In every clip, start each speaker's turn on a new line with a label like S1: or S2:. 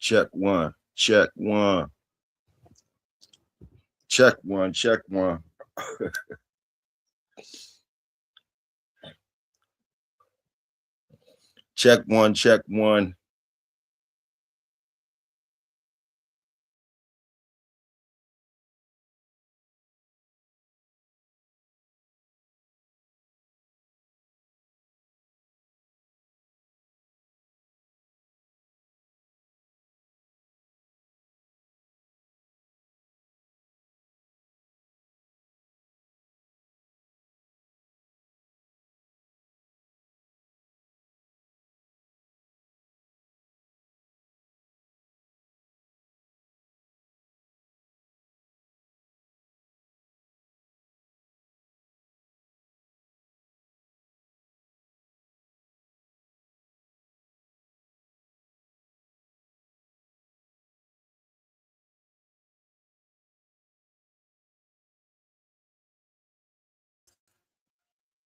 S1: Check one. Check one. Check one. Check one. Check one. Check one.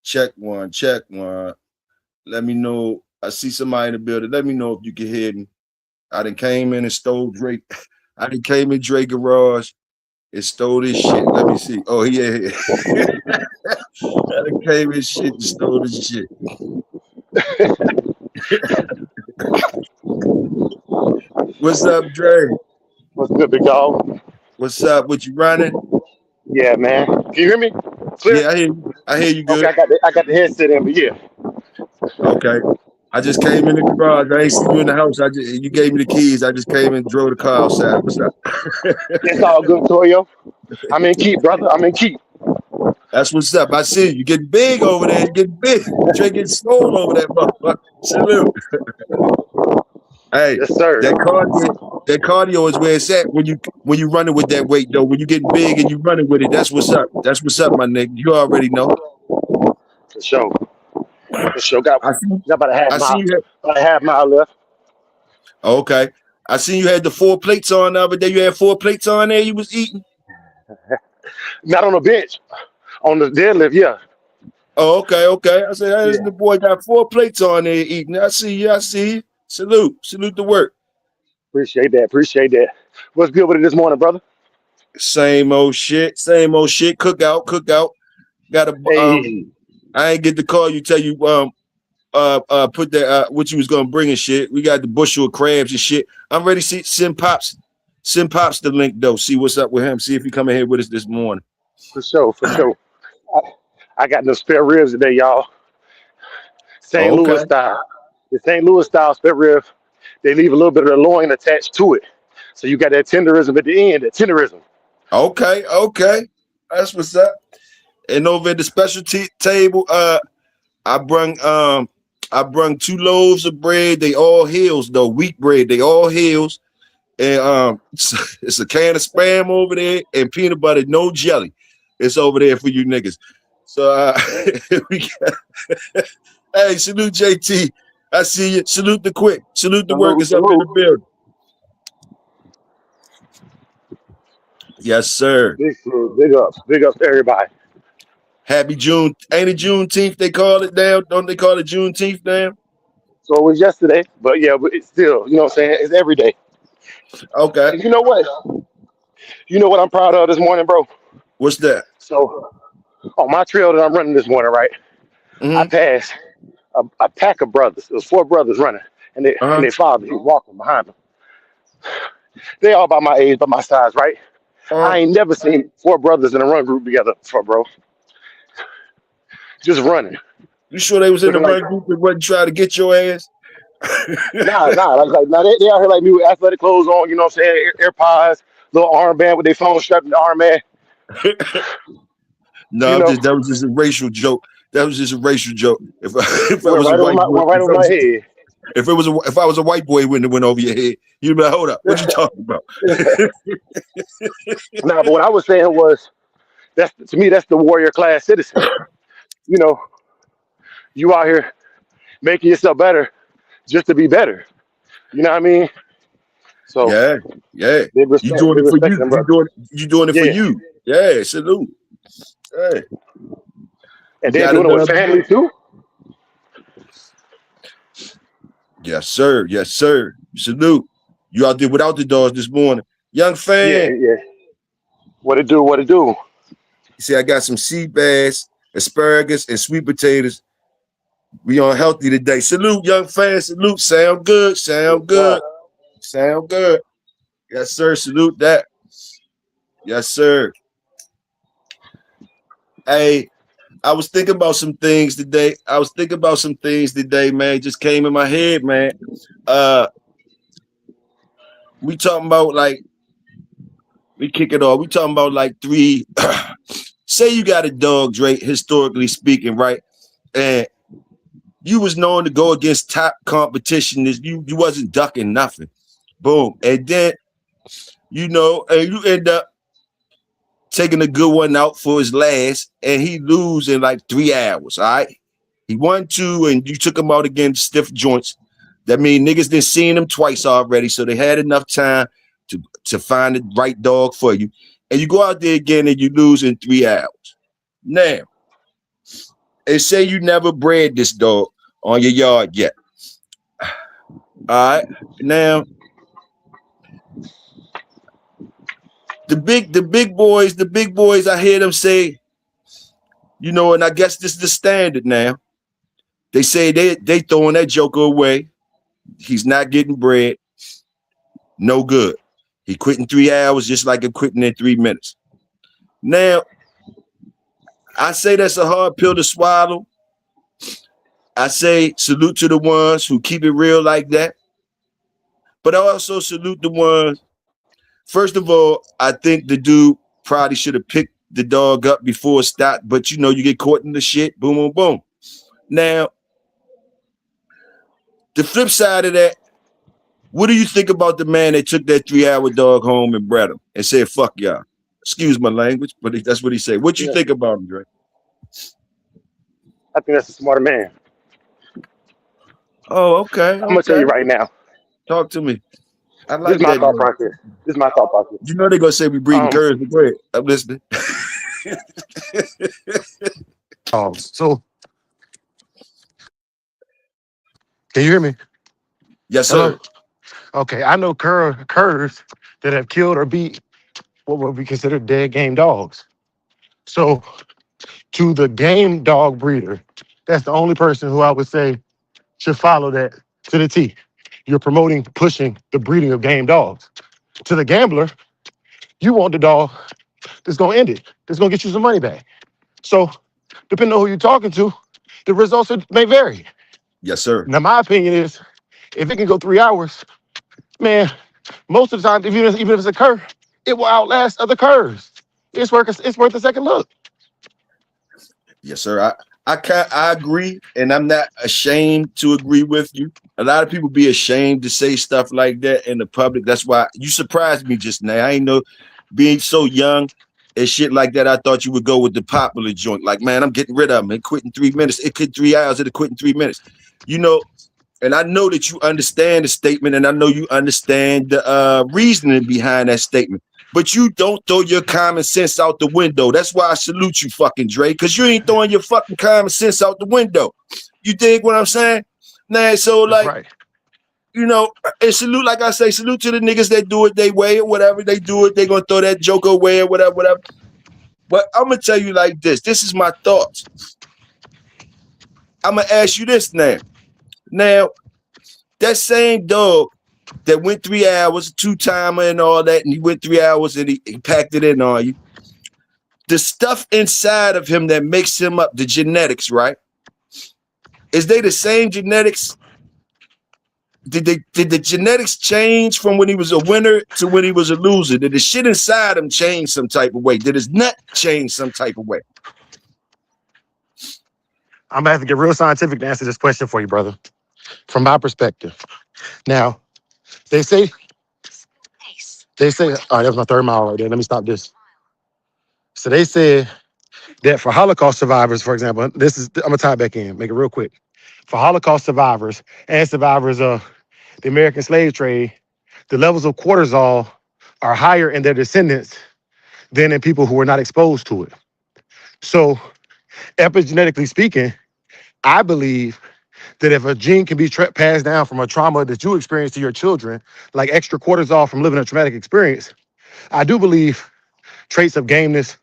S1: Check one. Check one. Let me know. I see somebody in the building. Let me know if you can hear me. I done came in and stole Drake. I done came in Drake garage and stole this shit. Let me see. Oh, yeah. I done came in shit and stole this shit. What's up, Dre?
S2: What's good, big dog?
S1: What's up? What you running?
S2: Yeah, man. Can you hear me? Clear?
S1: Yeah, I hear you. I hear you good.
S2: Okay, I got the headset in, but yeah.
S1: Okay. I just came in the garage. I ain't see you in the house. You gave me the keys. I just came and drove the car outside. What's up?
S2: It's all good, Toyo. I'm in keep, brother. I'm in keep.
S1: That's what's up. I see you. You getting big over there. You getting big. Trey getting swole over that motherfucker. Salute. Hey,
S2: Yes, sir.
S1: that cardio is where it's at when you running with that weight though. When you getting big and you running with it, that's what's up. That's what's up, my nigga. You already know.
S2: For sure. For sure. Got about a half mile left.
S1: Okay. I seen you had the 4 plates on the other day. You had 4 plates on there you was eating?
S2: Not on the bench. On the deadlift, yeah.
S1: Oh, okay, okay. I said, hey, the boy got 4 plates on there eating. I see you, I see you. Salute the work.
S2: Appreciate that. What's good with it this morning, brother?
S1: Same old shit. Cookout. Got a I ain't get to call you, tell you put that what you was gonna bring and shit. We got the bushel of crabs and shit. I'm ready to send Pops the link though. See what's up with him. See if he coming here with us this morning.
S2: For sure. I got no spare ribs today, y'all. St. Louis style. The St. Louis style spare rib, they leave a little bit of the loin attached to it. So you got that tenderism at the end, that tenderism.
S1: Okay. That's what's up. And over at the specialty table, I brung 2 loaves of bread. They all Hills though, wheat bread. They all Hills. And it's a can of Spam over there and peanut butter, no jelly. It's over there for you niggas. So we got hey, salute JT. I see you. Salute the quick. Salute the workers up in the building. Yes, sir.
S2: Big ups to everybody.
S1: Happy June. Ain't it Juneteenth they call it now? Don't they call it Juneteenth now?
S2: So it was yesterday, but yeah, but it's still, you know what I'm saying? It's every day.
S1: Okay.
S2: And you know what? You know what I'm proud of this morning, bro?
S1: What's that?
S2: So on my trail that I'm running this morning, right?
S1: Mm-hmm.
S2: I passed a pack of brothers. It was 4 brothers running, and their father, he was walking behind them. They all about my age, but my size, right? I ain't never seen 4 brothers in a run group together before, bro. Just running.
S1: You sure they was in the run group and wasn't trying to get your ass?
S2: Nah. They out here like me with athletic clothes on, you know what I'm saying? AirPods, little armband with their phone strapped in the armband.
S1: No, that was just a racial joke. If I was
S2: right
S1: a white boy,
S2: right over my head.
S1: If I was a white boy, it wouldn't have went over your head. You'd be like, hold up, what you talking about?
S2: Nah, but what I was saying was, that's the warrior class citizen. You know, you out here making yourself better just to be better. You know what I mean? So
S1: yeah. You doing it for you. You doing it for you. Yeah, salute. Hey.
S2: And they're doing it with family too.
S1: Yes, sir. Salute. You out there without the dogs this morning. Young
S2: Yeah,
S1: fan,
S2: yeah. What it do? What it do?
S1: you see, I got some sea bass, asparagus, and sweet potatoes. We on healthy today. Salute, young fan. Salute. Sound good.
S2: Yes,
S1: Sound
S2: sir.
S1: good. Sound good. Yes, sir. Salute that. Yes, sir. Hey, I was thinking about some things today. Man. Just came in my head, man. Uh, we talking about like we kick it off. We talking about like three. Say you got a dog, Drake. Historically speaking, right? And you was known to go against top competition. You wasn't ducking nothing. Boom, and then and you end up taking a good one out for his last, and he lose in like 3 hours. All right, he won 2, and you took him out against stiff joints. That mean niggas done seen him twice already, so they had enough time to find the right dog for you. And you go out there again and you lose in 3 hours. Now, and say you never bred this dog on your yard yet. All right, now the big boys, I hear them say, and I guess this is the standard now. They say they throwing that joker away. He's not getting bred. No good. He quit in 3 hours, just like he quitting in 3 minutes. Now, I say that's a hard pill to swallow. I say salute to the ones who keep it real like that. But I also salute the ones. First of all, I think the dude probably should have picked the dog up before it stopped. But you get caught in the shit. Boom, boom, boom. Now, the flip side of that, what do you think about the man that took that 3-hour dog home and bred him and said, fuck y'all? Excuse my language, but that's what he said. What you think about him, Dre?
S2: I think that's a smarter man.
S1: Oh, okay.
S2: I'm gonna tell you right now.
S1: Talk to me. I
S2: This
S1: like
S2: is my
S1: that.
S2: thought process.
S1: You know they're gonna say we breeding curves, but go ahead. I'm listening.
S3: So can you hear me?
S1: Yes, sir.
S3: Hello? Okay, I know curs that have killed or beat what would be considered dead game dogs. So to the game dog breeder, that's the only person who I would say should follow that to the T. You're pushing the breeding of game dogs. To the gambler, you want the dog that's gonna end it, that's gonna get you some money back. So depending on who you're talking to, the results may vary.
S1: Yes, sir.
S3: Now, my opinion is, if it can go 3 hours, man, most of the time, even if it's a cur, it will outlast other curs. It's worth a second look.
S1: Yes, sir. I agree, and I'm not ashamed to agree with you. A lot of people be ashamed to say stuff like that in the public. That's why you surprised me just now. I ain't know, being so young and shit like that, I thought you would go with the popular joint. Like, man, I'm getting rid of him. It quit in 3 minutes. It quit 3 hours. It quit in 3 minutes. And I know that you understand the statement, and I know you understand the reasoning behind that statement. But you don't throw your common sense out the window. That's why I salute you, fucking Dre, because you ain't throwing your fucking common sense out the window. You dig what I'm saying? Nah, so like,
S3: right.
S1: And salute, like I say, salute to the niggas that do it they way or whatever they do it. They gonna throw that joker away or whatever. But I'm gonna tell you like this. This is my thoughts. I'm gonna ask you this now. Now, that same dog that went 3 hours, 2-timer and all that, and he went 3 hours and he packed it in on you. The stuff inside of him that makes him up, the genetics, right? Is they the same genetics? Did the genetics change from when he was a winner to when he was a loser? Did the shit inside him change some type of way? Did his nut change some type of way?
S3: I'm gonna have to get real scientific to answer this question for you, brother. From my perspective. Now, they say, all right, that was my third mile right there. Let me stop this. So they said that for Holocaust survivors, for example, I'm gonna tie it back in, make it real quick. For Holocaust survivors and survivors of the American slave trade, the levels of cortisol are higher in their descendants than in people who were not exposed to it. So epigenetically speaking, I believe that if a gene can be passed down from a trauma that you experience to your children, like extra cortisol from living a traumatic experience, I do believe traits of gameness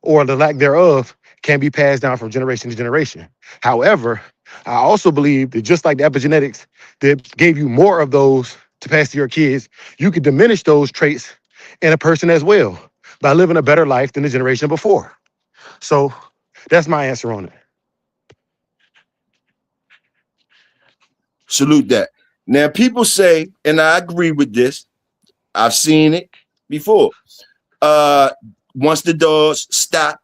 S3: or the lack thereof can be passed down from generation to generation. However, I also believe that just like the epigenetics that gave you more of those to pass to your kids, you could diminish those traits in a person as well by living a better life than the generation before. So that's my answer on it.
S1: Salute that. Now, people say, and I agree with this, I've seen it before. Once the dogs stop,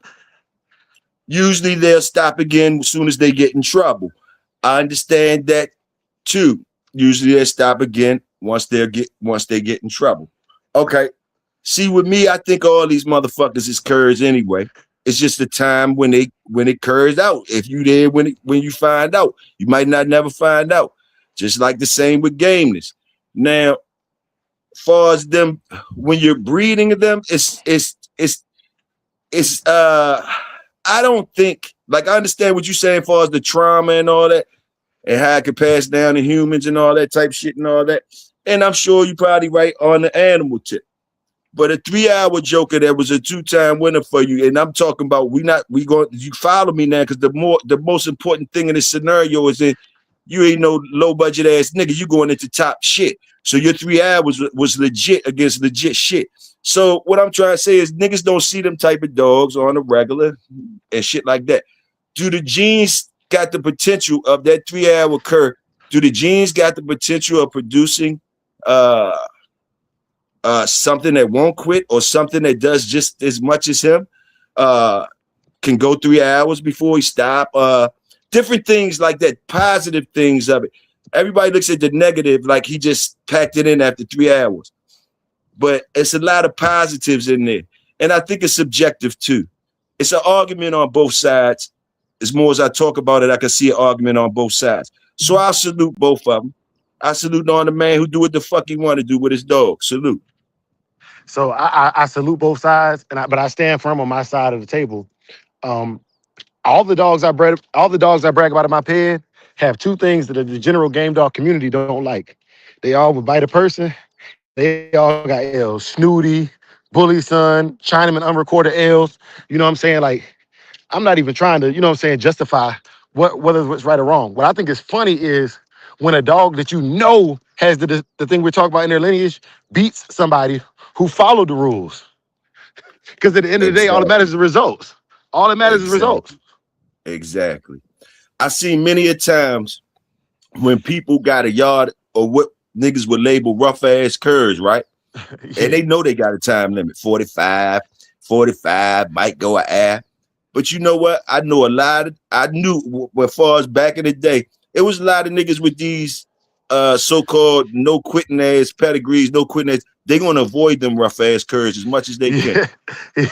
S1: usually they'll stop again as soon as they get in trouble. I understand that too. Usually they'll stop again once they get in trouble. Okay. See, with me, I think all these motherfuckers is curs anyway. It's just the time when it curs out. If you there when you find out, you might not never find out. Just like the same with gameness. Now, as far as them, when you're breeding them, I don't think, like, I understand what you're saying as far as the trauma and all that, and how it can pass down to humans and all that type shit and all that. And I'm sure you probably right on the animal tip. But a 3-hour joker that was a 2-time winner for you, and I'm talking about you follow me now, because the most important thing in this scenario is that you ain't no low budget ass nigga. You going into top shit. So your 3 hours was legit against legit shit. So what I'm trying to say is niggas don't see them type of dogs on a regular and shit like that. Do the genes got the potential of that 3-hour cur? Do the genes got the potential of producing something that won't quit or something that does just as much as him? Can go 3 hours before he stop? Different things like that, positive things of it. Everybody looks at the negative like he just packed it in after 3 hours. But it's a lot of positives in there. And I think it's subjective too. It's an argument on both sides. As more as I talk about it, I can see an argument on both sides. So I salute both of them. I salute on the man who do what the fuck he want to do with his dog. Salute.
S3: So I salute both sides, but I stand firm on my side of the table. All the dogs I brag about in my pen have two things that the general game dog community don't like. They all would bite a person. They all got L's. Snooty, Bully Son, Chinaman unrecorded L's. You know what I'm saying? Like, I'm not even trying to, you know what I'm saying, justify whether it's right or wrong. What I think is funny is when a dog that you know has the thing we're talking about in their lineage beats somebody who followed the rules. Because at the end of the day, all that matters is results. All that matters is results.
S1: Exactly. I see many a times when people got a yard or what niggas would label rough ass curs, right? Yeah. And they know they got a time limit, 45, might go an hour. But you know what? I knew as far as back in the day, it was a lot of niggas with these so-called no quitting ass pedigrees, no quitting ass. They're gonna avoid them rough ass curs as much as they can. Yeah.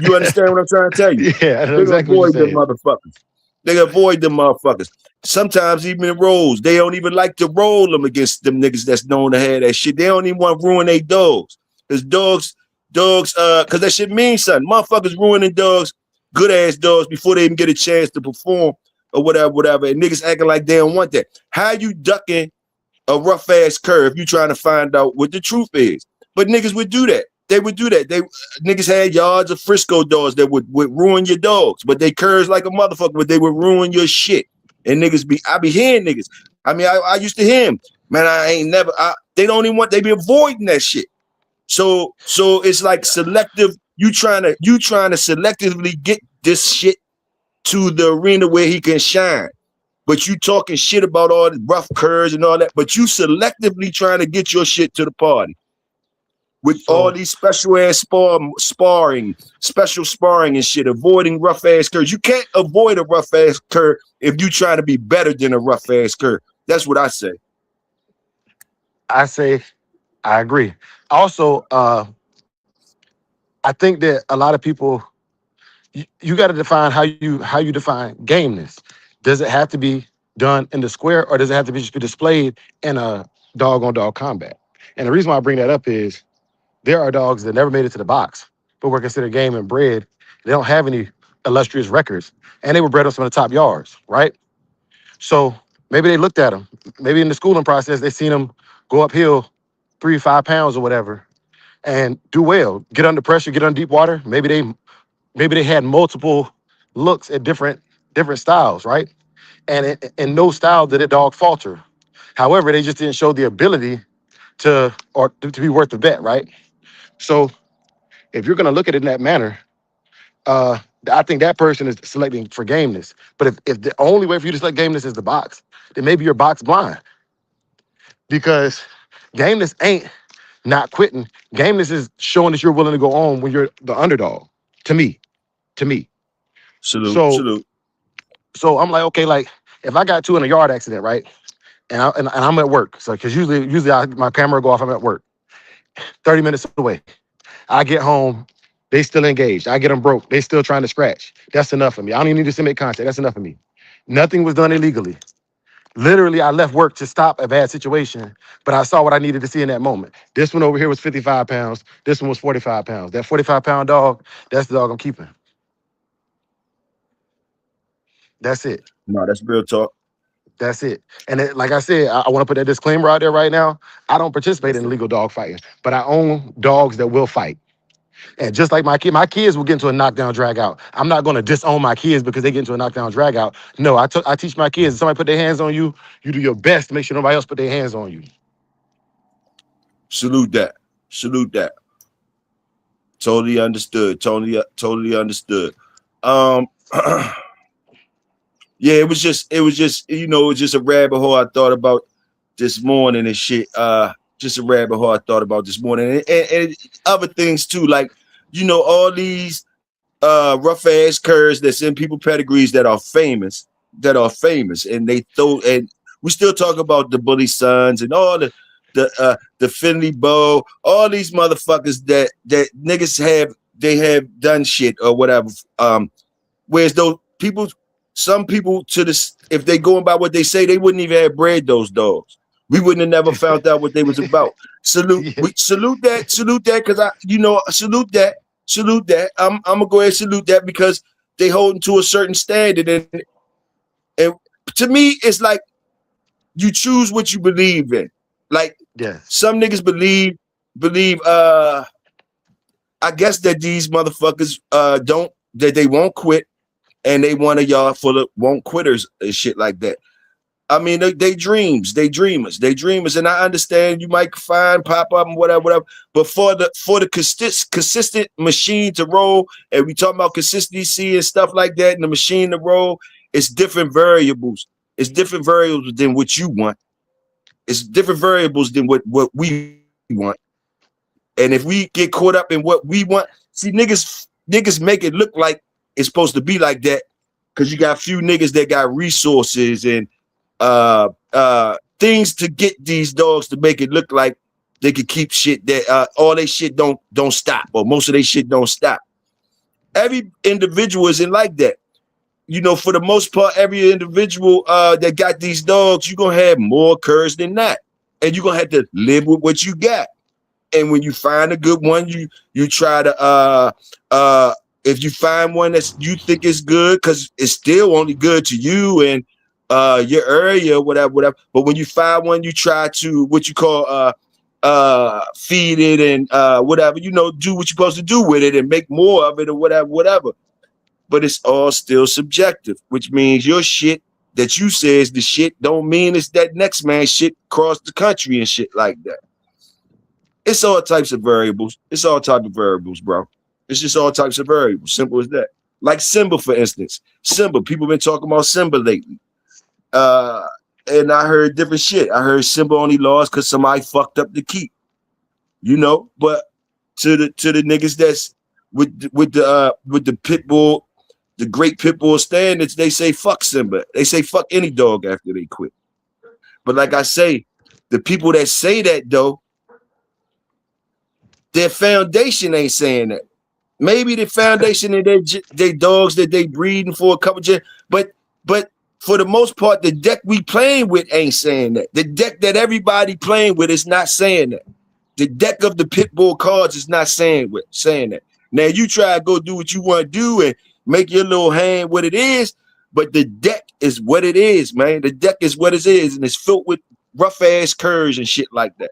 S1: You understand what I'm trying to tell you?
S3: Yeah,
S1: they're exactly gonna avoid them motherfuckers. They avoid them motherfuckers. Sometimes even in roles, they don't even like to roll them against them niggas that's known to have that shit. They don't even want to ruin their dogs. Because dogs, because that shit means something. Motherfuckers ruining dogs, good ass dogs, before they even get a chance to perform or whatever. And niggas acting like they don't want that. How you ducking a rough ass curve? You trying to find out what the truth is? But niggas would do that. They would do that. Niggas had yards of Frisco dogs that would ruin your dogs, but they curves like a motherfucker, but they would ruin your shit. And I be hearing niggas. I mean, I used to hear him. Man, they don't even they be avoiding that shit. So it's like selective. You trying to selectively get this shit to the arena where he can shine. But you talking shit about all the rough curves and all that, but you selectively trying to get your shit to the party. With all these special ass special sparring and shit, avoiding rough ass curves. You can't avoid a rough ass curve if you trying to be better than a rough ass curve. That's what I say.
S3: I agree. Also, I think that a lot of people, you got to define how you define gameness. Does it have to be done in the square, or does it have to be just be displayed in a dog-on-dog combat? And the reason why I bring that up is there are dogs that never made it to the box, but were considered game and bred. They don't have any illustrious records, and they were bred on some of the top yards, right? So Maybe they looked at him. Maybe in the schooling process, they seen him go uphill 3 5 pounds or whatever and do well. Get under pressure, get under deep water. Maybe they had multiple looks at different styles, right? And in no style did a dog falter. However, they just didn't show the ability to be worth the bet, right? So if you're gonna look at it in that manner, I think that person is selecting for gameness. But if the only way for you to select gameness is the box, then maybe you're box blind. Because gameness ain't not quitting. Gameness is showing that you're willing to go on when you're the underdog. To me.
S1: Salute,
S3: So
S1: salute.
S3: so I'm like, okay, like if I got two in a yard accident, right? And I'm at work. So because usually my camera go off, I'm at work. 30 minutes away. I get home, they still engaged. I get them broke. They still trying to scratch. That's enough for me. I don't even need to send me contact. That's enough for me. Nothing was done illegally. Literally, I left work to stop a bad situation, but I saw what I needed to see in that moment. This one over here was 55 pounds. This one was 45 pounds. That 45-pound dog, that's the dog I'm keeping. That's it.
S1: No, that's real talk.
S3: That's it. And like I said, I want to put that disclaimer out there right now. I don't participate in illegal dog fighting, but I own dogs that will fight. And just like my kids will get into a knockdown drag out. I'm not going to disown my kids because they get into a knockdown drag out. No, I teach my kids, if somebody put their hands on you, you do your best to make sure nobody else put their hands on you.
S1: Salute that. Salute that. Totally understood. Totally understood. Yeah, it was just, it was just a rabbit hole I thought about this morning and shit. Just a rabbit hole I thought about this morning. And other things too, like, all these rough ass curs that's in people pedigrees that are famous. And and we still talk about the Bully Sons and all the Finley Bow, all these motherfuckers that niggas have done shit or whatever. Whereas those people, some people if they going by what they say, they wouldn't even have bred those dogs. We wouldn't have never found out what they was about. Salute that, because salute that. I'm gonna go ahead and salute that because they holding to a certain standard, and to me, it's like you choose what you believe in. Like, some niggas believe. I guess that these motherfuckers that they won't quit, and they want a yard full of won't quitters and shit like that. I mean, they dreamers, and I understand you might pop up and whatever. But for the consistent machine to roll, and we talking about consistency and stuff like that, and the machine to roll, it's different variables. It's different variables than what you want. It's different variables than what we want. And if we get caught up in what we want, see, niggas make it look like it's supposed to be like that because you got a few niggas that got resources and things to get these dogs to make it look like they could keep shit that all they shit don't stop, or most of they shit don't stop. Every individual isn't like that. For the most part, every individual that got these dogs, you're gonna have more curs than that. And you're gonna have to live with what you got. And when you find a good one, you try to if you find one that you think is good, because it's still only good to you and your area, whatever. But when you find one, you try to what you call feed it and whatever, do what you're supposed to do with it and make more of it or whatever. But it's all still subjective, which means your shit that you say is the shit don't mean it's that next man's shit across the country and shit like that. It's all types of variables. Bro. It's just all types of variables. Simple as that. Like Simba, for instance. Simba. People been talking about Simba lately. And I heard different shit. I heard Simba only lost because somebody fucked up the keep. But to the niggas that's with the pit bull, the great pit bull standards, they say fuck Simba. They say fuck any dog after they quit. But like I say, the people that say that though, their foundation ain't saying that. Maybe the foundation of their dogs that they breeding for a couple of but for the most part, the deck we playing with ain't saying that. The deck that everybody playing with is not saying that. The deck of the pit bull cards is not saying that. Now you try to go do what you want to do and make your little hand what it is, but the deck is what it is, man. The deck is what it is, and it's filled with rough ass curves and shit like that.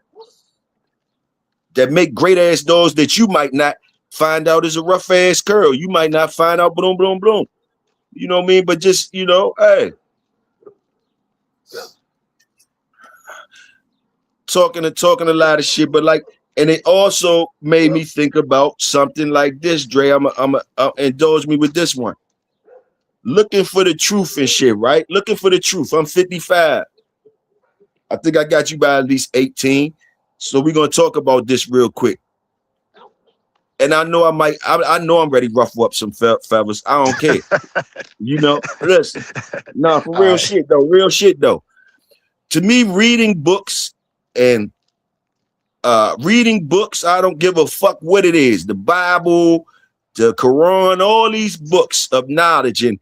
S1: That make great ass dogs that you might not find out is a rough ass curl. You might not find out, boom, boom, boom. You know what I mean? But just, hey. Talking a lot of shit, but like, and it also made me think about something like this, Dre. I'm indulge me with this one. Looking for the truth and shit, right? Looking for the truth. I'm 55. I think I got you by at least 18. So we're gonna talk about this real quick. And I know I know I'm ready to ruffle up some feathers. I don't care. Listen. No, for real shit though. To me, reading books, I don't give a fuck what it is. The Bible, the Quran, all these books of knowledge and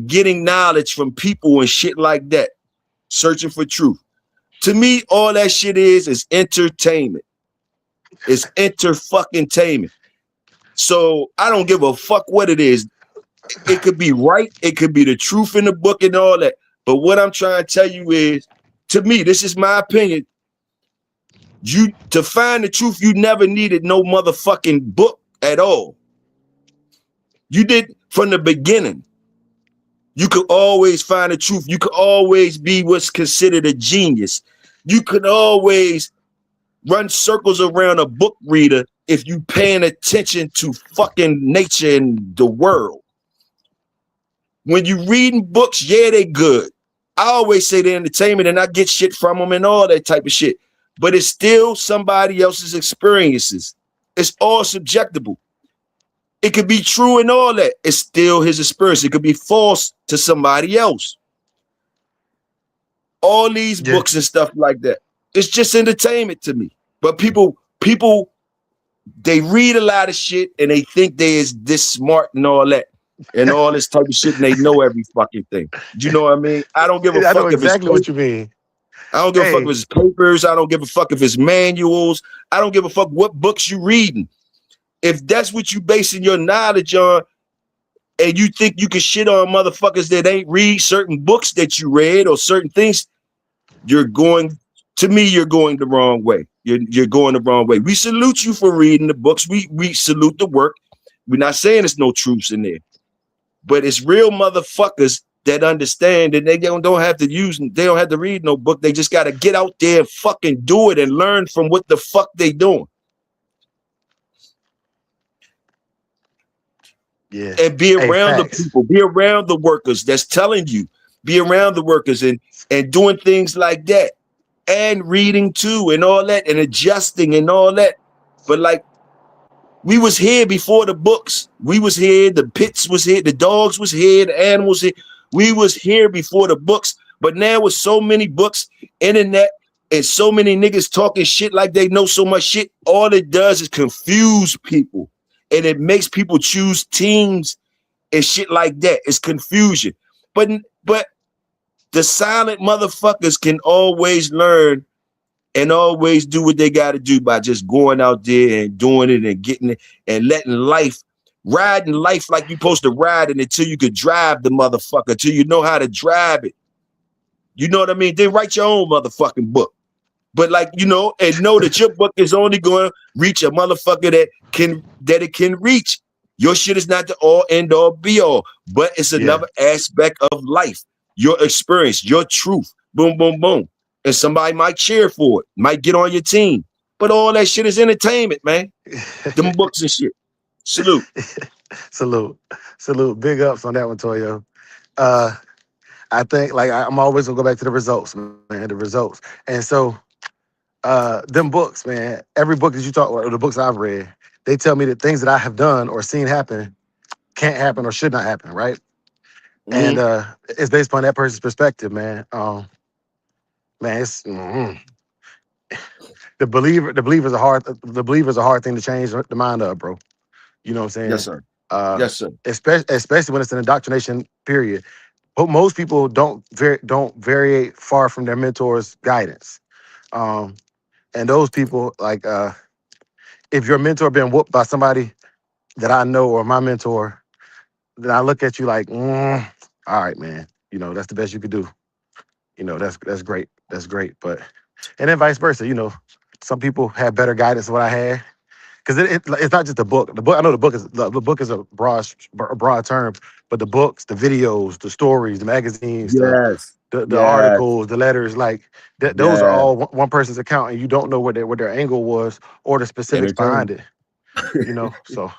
S1: getting knowledge from people and shit like that, searching for truth. To me, all that shit is entertainment. It's enter-fucking-tainment. So I don't give a fuck what it is. It could be right. It could be the truth in the book and all that. But what I'm trying to tell you is, to me, this is my opinion. To find the truth, you never needed no motherfucking book at all. You did from the beginning. You could always find the truth. You could always be what's considered a genius. You could always run circles around a book reader if you paying attention to fucking nature and the world. When you reading books, yeah, they good. I always say they're entertainment and I get shit from them and all that type of shit. But it's still somebody else's experiences. It's all subjectable. It could be true and all that. It's still his experience. It could be false to somebody else. All these books and stuff like that. It's just entertainment to me. But people, they read a lot of shit and they think they is this smart and all that. And all this type of shit, and they know every fucking thing. Do you know what I mean? I don't give a fuck. I know
S3: exactly what you mean.
S1: I don't give a fuck if it's papers. I don't give a fuck if it's manuals. I don't give a fuck what books you reading. If that's what you basing your knowledge on, and you think you can shit on motherfuckers that ain't read certain books that you read or certain things, you're going the wrong way. You're going the wrong way. We salute you for reading the books. We salute the work. We're not saying there's no truths in there. But it's real motherfuckers that understand that they don't have to read no book. They just got to get out there and fucking do it and learn from what the fuck they doing.
S3: Yeah.
S1: And be around the people, be around the workers that's telling you, be around the workers and doing things like that and reading too and all that and adjusting and all that. But like, we was here before the books. We was here. The pits was here. The dogs was here. The animals here. We was here before the books. But now with so many books, internet, and so many niggas talking shit like they know so much shit, all it does is confuse people. And it makes people choose teams and shit like that. It's confusion. But the silent motherfuckers can always learn and always do what they got to do by just going out there and doing it and getting it and letting riding life like you're supposed to ride it until you could drive the motherfucker, until you know how to drive it. You know what I mean? Then write your own motherfucking book. But like, and know that your book is only going to reach a motherfucker that it can reach. Your shit is not the all end all be all, but it's another aspect of life. Your experience, your truth. Boom, boom, boom. And somebody might cheer for it, might get on your team. But all that shit is entertainment, man. Them books and shit. Salute.
S3: Salute. Big ups on that one, Toyo. I think I'm always gonna go back to the results, man. The results. And so them books, man, every book that you talk about, or the books I've read, they tell me that things that I have done or seen happen can't happen or should not happen, right? Mm-hmm. And it's based upon that person's perspective, man. Man, it's the believer's a hard thing to change the mind of, bro. You know what I'm saying?
S1: Yes, sir. Yes, sir.
S3: Especially when it's an indoctrination period. But most people don't vary far from their mentor's guidance. And those people, like, if your mentor been whooped by somebody that I know or my mentor, then I look at you like, all right, man. That's the best you could do. That's great. That's great. But and then vice versa. Some people have better guidance than what I had. Because it's not just the book. The book, I know the book is a broad term, but the books, the videos, the stories, the magazines,
S1: Yes.
S3: the
S1: Yes.
S3: articles, the letters, like those are
S1: Yeah.
S3: all one person's account, and you don't know what their angle was or the specifics behind
S1: Entertained.
S3: it. So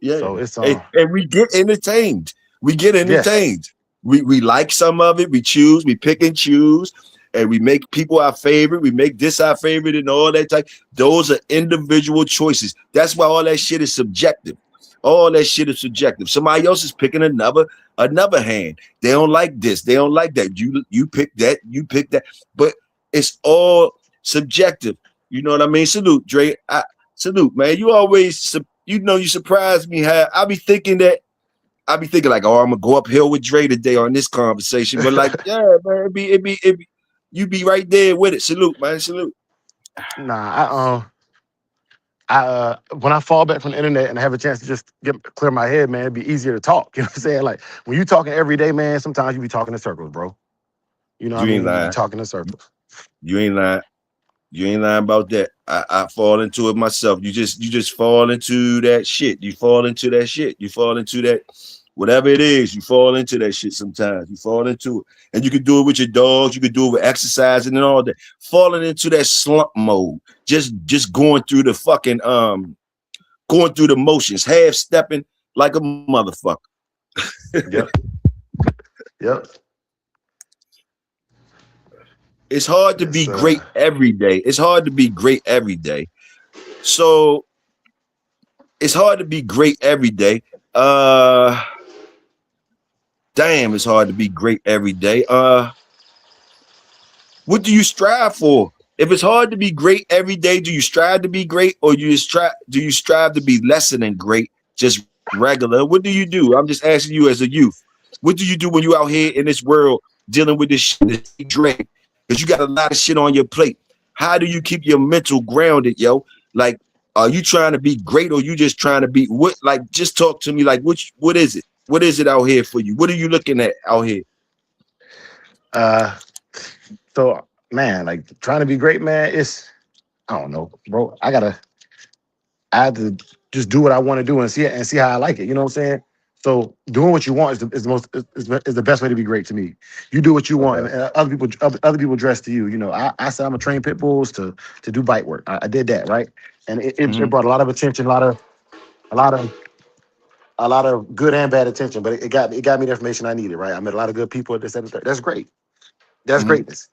S1: Yeah.
S3: it's
S1: And we get entertained. We get
S3: yes,
S1: entertained. We like some of it. We choose. We pick and choose. And we make people our favorite. We make this our favorite and all that type. Those are individual choices. That's why all that shit is subjective. All that shit is subjective. Somebody else is picking another hand. They don't like this. They don't like that. You pick that. You pick that. But it's all subjective. You know what I mean? Salute, Dre. Salute, man. You always, you surprise me. How I be thinking like, oh, I'm gonna go uphill with Dre today on this conversation. But like, yeah, man, it be you be right there with it. Salute, man. Salute.
S3: nah. When I fall back from the internet and I have a chance to just clear my head, man, it'd be easier to talk. You know what I'm saying? Like when you talking every day, man, sometimes you be talking in circles, bro. You know what I
S1: You ain't
S3: mean? You be
S1: lying.
S3: talking in circles.
S1: You ain't lying. You ain't lying about that. I fall into it myself. You just fall into that shit. You fall into that shit. You fall into that whatever it is. You fall into that shit sometimes. You fall into it. And you can do it with your dogs. You can do it with exercising and all that. Falling into that slump mode. Just going through the fucking going through the motions, half stepping like a motherfucker.
S3: Yep. Yep.
S1: It's hard to be great every day. It's hard to be great every day. So it's hard to be great every day. Damn, it's hard to be great every day. What do you strive for? If it's hard to be great every day, do you strive to be great, or do you strive to be lesser than great, just regular? What do you do? I'm just asking you as a youth. What do you do when you out here in this world dealing with this shit, this drink? Because you got a lot of shit on your plate. How do you keep your mental grounded, yo? Like, are you trying to be great, or you just trying to be what? Like, just talk to me. Like, what is it? What is it out here for you? What are you looking at out here?
S3: So man, like trying to be great, man, I don't know, bro. I have to just do what I want to do and see how I like it. You know what I'm saying? So doing what you want is the best way to be great to me. You do what you want, and other people dress to you. I said I'm gonna train pit bulls to do bite work. I did that, right, and it brought a lot of attention, a lot of good and bad attention. But it got me the information I needed, right? I met a lot of good people. That's great. That's greatness.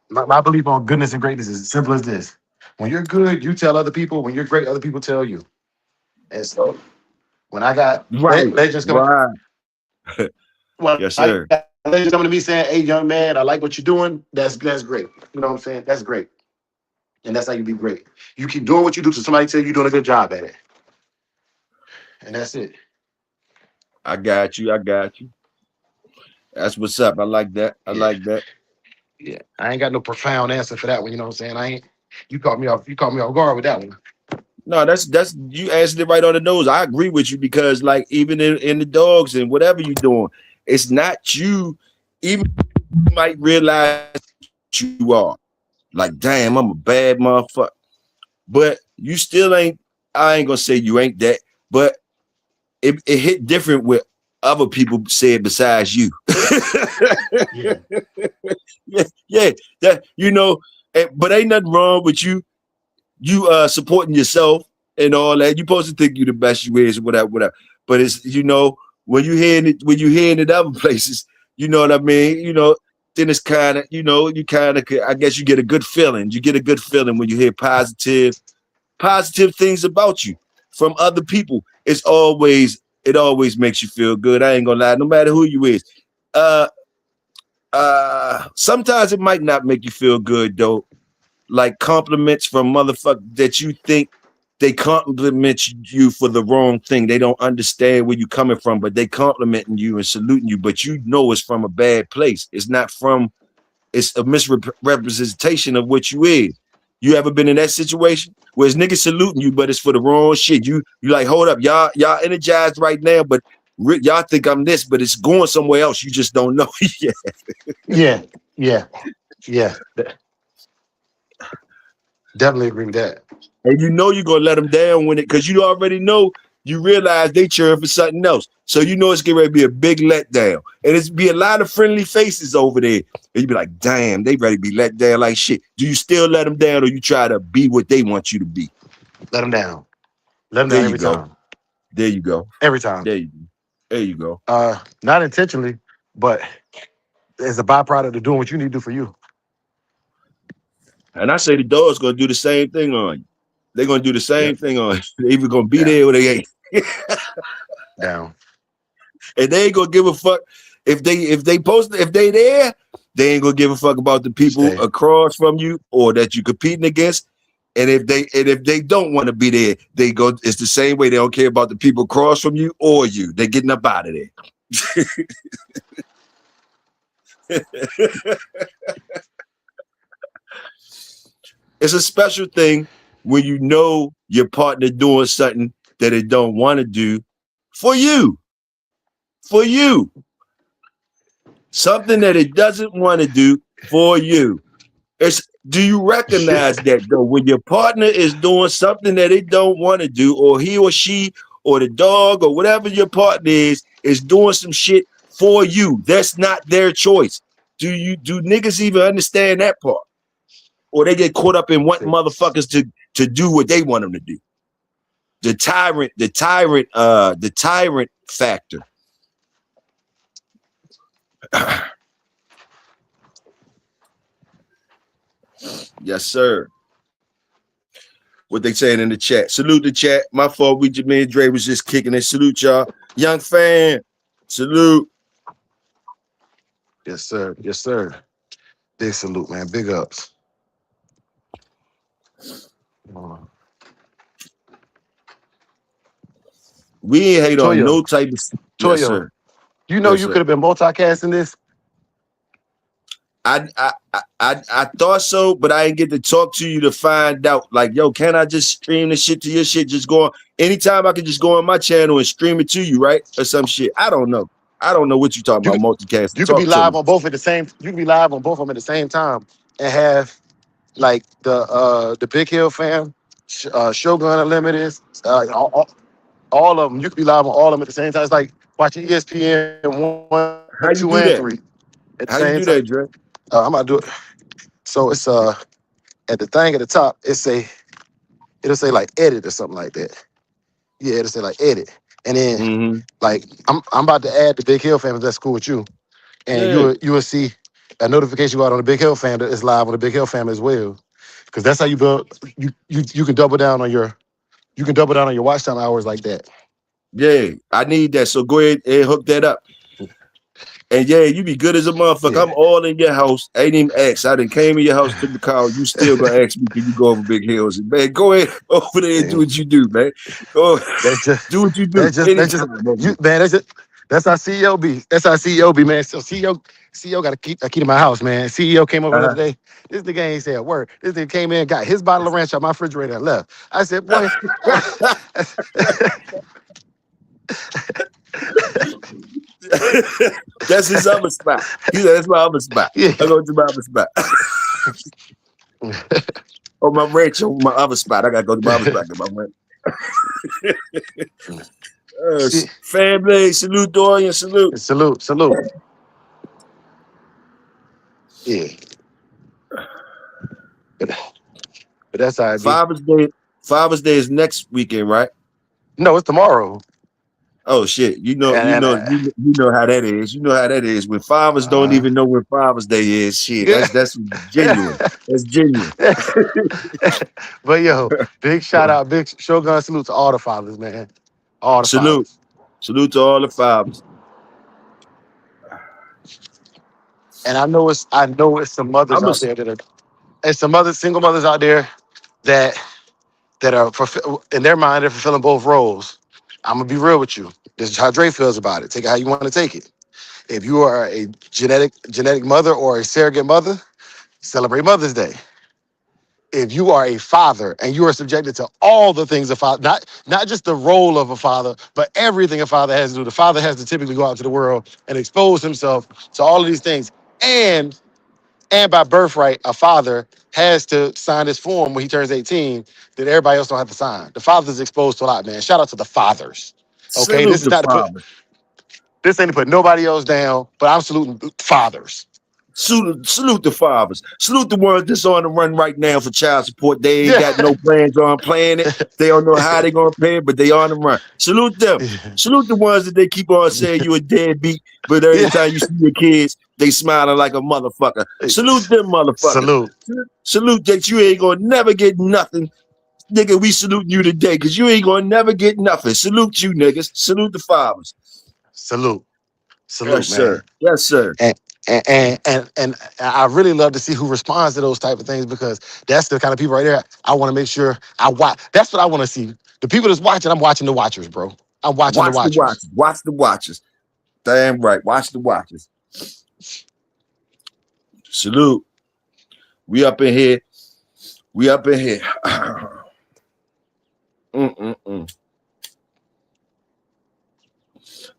S3: My belief on goodness and greatness is as simple as this: when you're good, you tell other people. When you're great, other people tell you. And so when I got legends coming,
S1: Yes, sir.
S3: legends coming to me saying, "Hey, young man, I like what you're doing." That's great. You know what I'm saying? That's great, and that's how you be great. You keep doing what you do till somebody tell you you're doing a good job at it, and that's it.
S1: I got you. That's what's up. I like that. I like that.
S3: Yeah, I ain't got no profound answer for that one. You know what I'm saying? You caught me off guard with that one.
S1: No, that's you answered it right on the nose. I agree with you because, like, even in the dogs and whatever you're doing, it's not you. Even you might realize you are like, damn, I'm a bad motherfucker, but you still ain't. I ain't gonna say you ain't that, but it hit different with other people said besides you. yeah, that but ain't nothing wrong with you supporting yourself and all that. You're supposed to think you the best you is, whatever. But it's when you hearing it other places, you know what I mean? Then it's kind of, I guess you get a good feeling. You get a good feeling when you hear positive things about you from other people. It always makes you feel good. I ain't gonna lie, no matter who you is. Sometimes it might not make you feel good though. Like compliments from motherfuckers that you think they compliment you for the wrong thing. They don't understand where you coming from, but they complimenting you and saluting you, but you know it's from a bad place. It's a misrepresentation of what you is. You ever been in that situation where it's niggas saluting you, but it's for the wrong shit? You like, hold up, y'all energized right now, but Y'all think I'm this, but it's going somewhere else. You just don't know yet.
S3: Yeah. Definitely agree with that.
S1: And you know you're gonna let them down when it, because you already know, you realize they cheering for something else. So you know it's getting ready to be a big letdown. And it's be a lot of friendly faces over there. And you be like, damn, they ready to be let down like shit. Do you still let them down, or you try to be what they want you to be?
S3: Let them down. Let them
S1: There
S3: down
S1: you
S3: every
S1: go.
S3: time.
S1: There you go.
S3: Every time.
S1: There you go. There you go.
S3: Not intentionally, but as a byproduct of doing what you need to do for you.
S1: And I say the dog's gonna do the same thing on you. They're gonna do the same thing on you. They're either gonna be there or they ain't.
S3: Down.
S1: And they ain't gonna give a fuck if they there, they ain't gonna give a fuck about the people across from you or that you competing against. And if they don't want to be there, they go. It's the same way. They don't care about the people across from you or you. They're getting up out of there. It's a special thing when you know your partner doing something that they don't want to do for you. For you. Something that it doesn't want to do for you. Do you recognize that though? When your partner is doing something that they don't want to do, or he or she or the dog or whatever your partner is doing some shit for you, that's not their choice. Do niggas even understand that part? Or they get caught up in wanting motherfuckers to do what they want them to do. The tyrant factor. Yes, sir. What they saying in the chat. Salute the chat. My fault. Me and Dre was just kicking it. Salute y'all. Young fan. Salute.
S3: Yes, sir. Yes, sir. Big salute, man. Big ups.
S1: We ain't hate on no type of.
S3: Toyo,
S1: yes, sir.
S3: You know you could have been multicasting this.
S1: I thought so, but I didn't get to talk to you to find out. Like, yo, can I just stream the shit to your shit? Just go on anytime I can just go on my channel and stream it to you, right? Or some shit. I don't know. I don't know what you're talking about multicasting.
S3: You could be live on both at the same. You can be live on both of them at the same time and have like the Big Hill fam, Shogun Unlimited, all of them. You could be live on all of them at the same time. It's like watching ESPN 1,
S1: How you
S3: 2,
S1: do
S3: and
S1: that?
S3: 3 at the
S1: How
S3: same
S1: you do
S3: time.
S1: that, Dre?
S3: I'm about to do it. So it's at the thing at the top. It'll say like edit or something like that. Yeah, it'll say like edit, and then like I'm about to add the Big Hill fam. If that's cool with you, and you will see a notification go out on the Big Hill fam that is live on the Big Hill fam as well. Because that's how you build. You can double down on your watch time hours like that.
S1: Yeah, I need that. So go ahead and hook that up. And yeah, you be good as a motherfucker. Yeah. I'm all in your house. I ain't even asked. I done came in your house, took the car. You still gonna ask me, can you go over Big Hills? Man, go ahead over there and do what you do, man. Go do what you do. That's
S3: our CEO be. That's our CEO be, man. So CEO got to keep a key to my house, man. CEO came over the other day. This nigga ain't said a word. This nigga came in, got his bottle of ranch out my refrigerator and left. I said, boy.
S1: That's his other spot. He said, that's my other spot. Yeah. I go to my other spot. Oh, my ranch on my other spot. I gotta go to my other spot. Get my ranch. Family, salute, Dorian, salute.
S3: Salute. Yeah. But that's how it be.
S1: Father's Day is next weekend, right?
S3: No, it's tomorrow.
S1: Oh shit! You know how that is. You know how that is. When fathers don't even know when Father's Day is, shit. That's genuine. That's genuine.
S3: But yo, big shout out, big Shogun salute to all the fathers, man. All the fathers.
S1: Salute to all the fathers.
S3: And I know it's some mothers out there and some other single mothers out there that are in their mind they're fulfilling both roles. I'm gonna be real with you. This is how Dre feels about it. Take it how you want to take it. If you are a genetic mother or a surrogate mother, celebrate Mother's Day. if you are a father and you are subjected to all the things a father, not just the role of a father, but everything a father has to do. The father has to typically go out to the world and expose himself to all of these things. And by birthright, a father has to sign this form when he turns 18 that everybody else don't have to sign. The father's exposed to a lot, man. Shout out to the fathers. Okay,
S1: Salute the fathers.
S3: This ain't to put nobody else down, but I'm saluting fathers.
S1: Salute the fathers. Salute the ones that's on the run right now for child support. They ain't got no plans on paying it. They don't know how they're gonna pay it, but they on the run. Salute them. Salute the ones that they keep on saying you a deadbeat, but every time you see your kids, they smiling like a motherfucker. Salute them motherfuckers. Salute that you ain't gonna never get nothing. Nigga, we salute you today because you ain't gonna never get nothing. Salute you, niggas. Salute the fathers.
S3: Salute,
S1: Yes,
S3: man.
S1: sir. Yes, sir.
S3: And I really love to see who responds to those type of things because that's the kind of people right there. I want to make sure I watch. That's what I want to see. The people that's watching, I'm watching the watchers, bro. I'm watching the watchers.
S1: Watch the watchers. Damn right. Watch the watchers. Salute. We up in here. We up in here.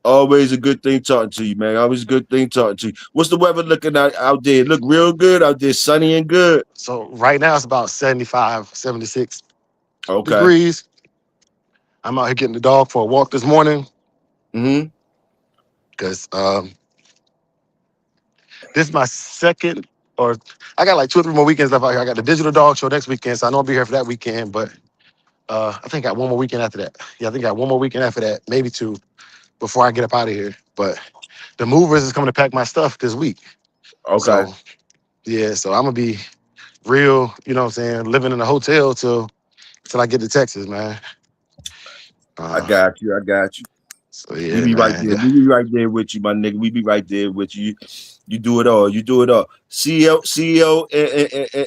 S1: Always a good thing talking to you, man. Always a good thing talking to you. What's the weather looking out there? Look real good out there, sunny and good.
S3: So right now it's about 75, 76
S1: Okay.
S3: degrees. I'm out here getting the dog for a walk this morning. Because this is my second, or I got like 2 or 3 more weekends left out here. I got the digital dog show next weekend, so I know I'll be here for that weekend. But I think I got one more weekend after that. Yeah, I think I got one more weekend after that, maybe 2, before I get up out of here. But the movers is coming to pack my stuff this week.
S1: Okay.
S3: So, yeah, so I'm gonna be real, you know what I'm saying, living in a hotel till I get to Texas, man.
S1: I got you.
S3: So yeah,
S1: we be
S3: man,
S1: right there. Yeah. We be right there with you, my nigga. We be right there with you. You do it all. CEO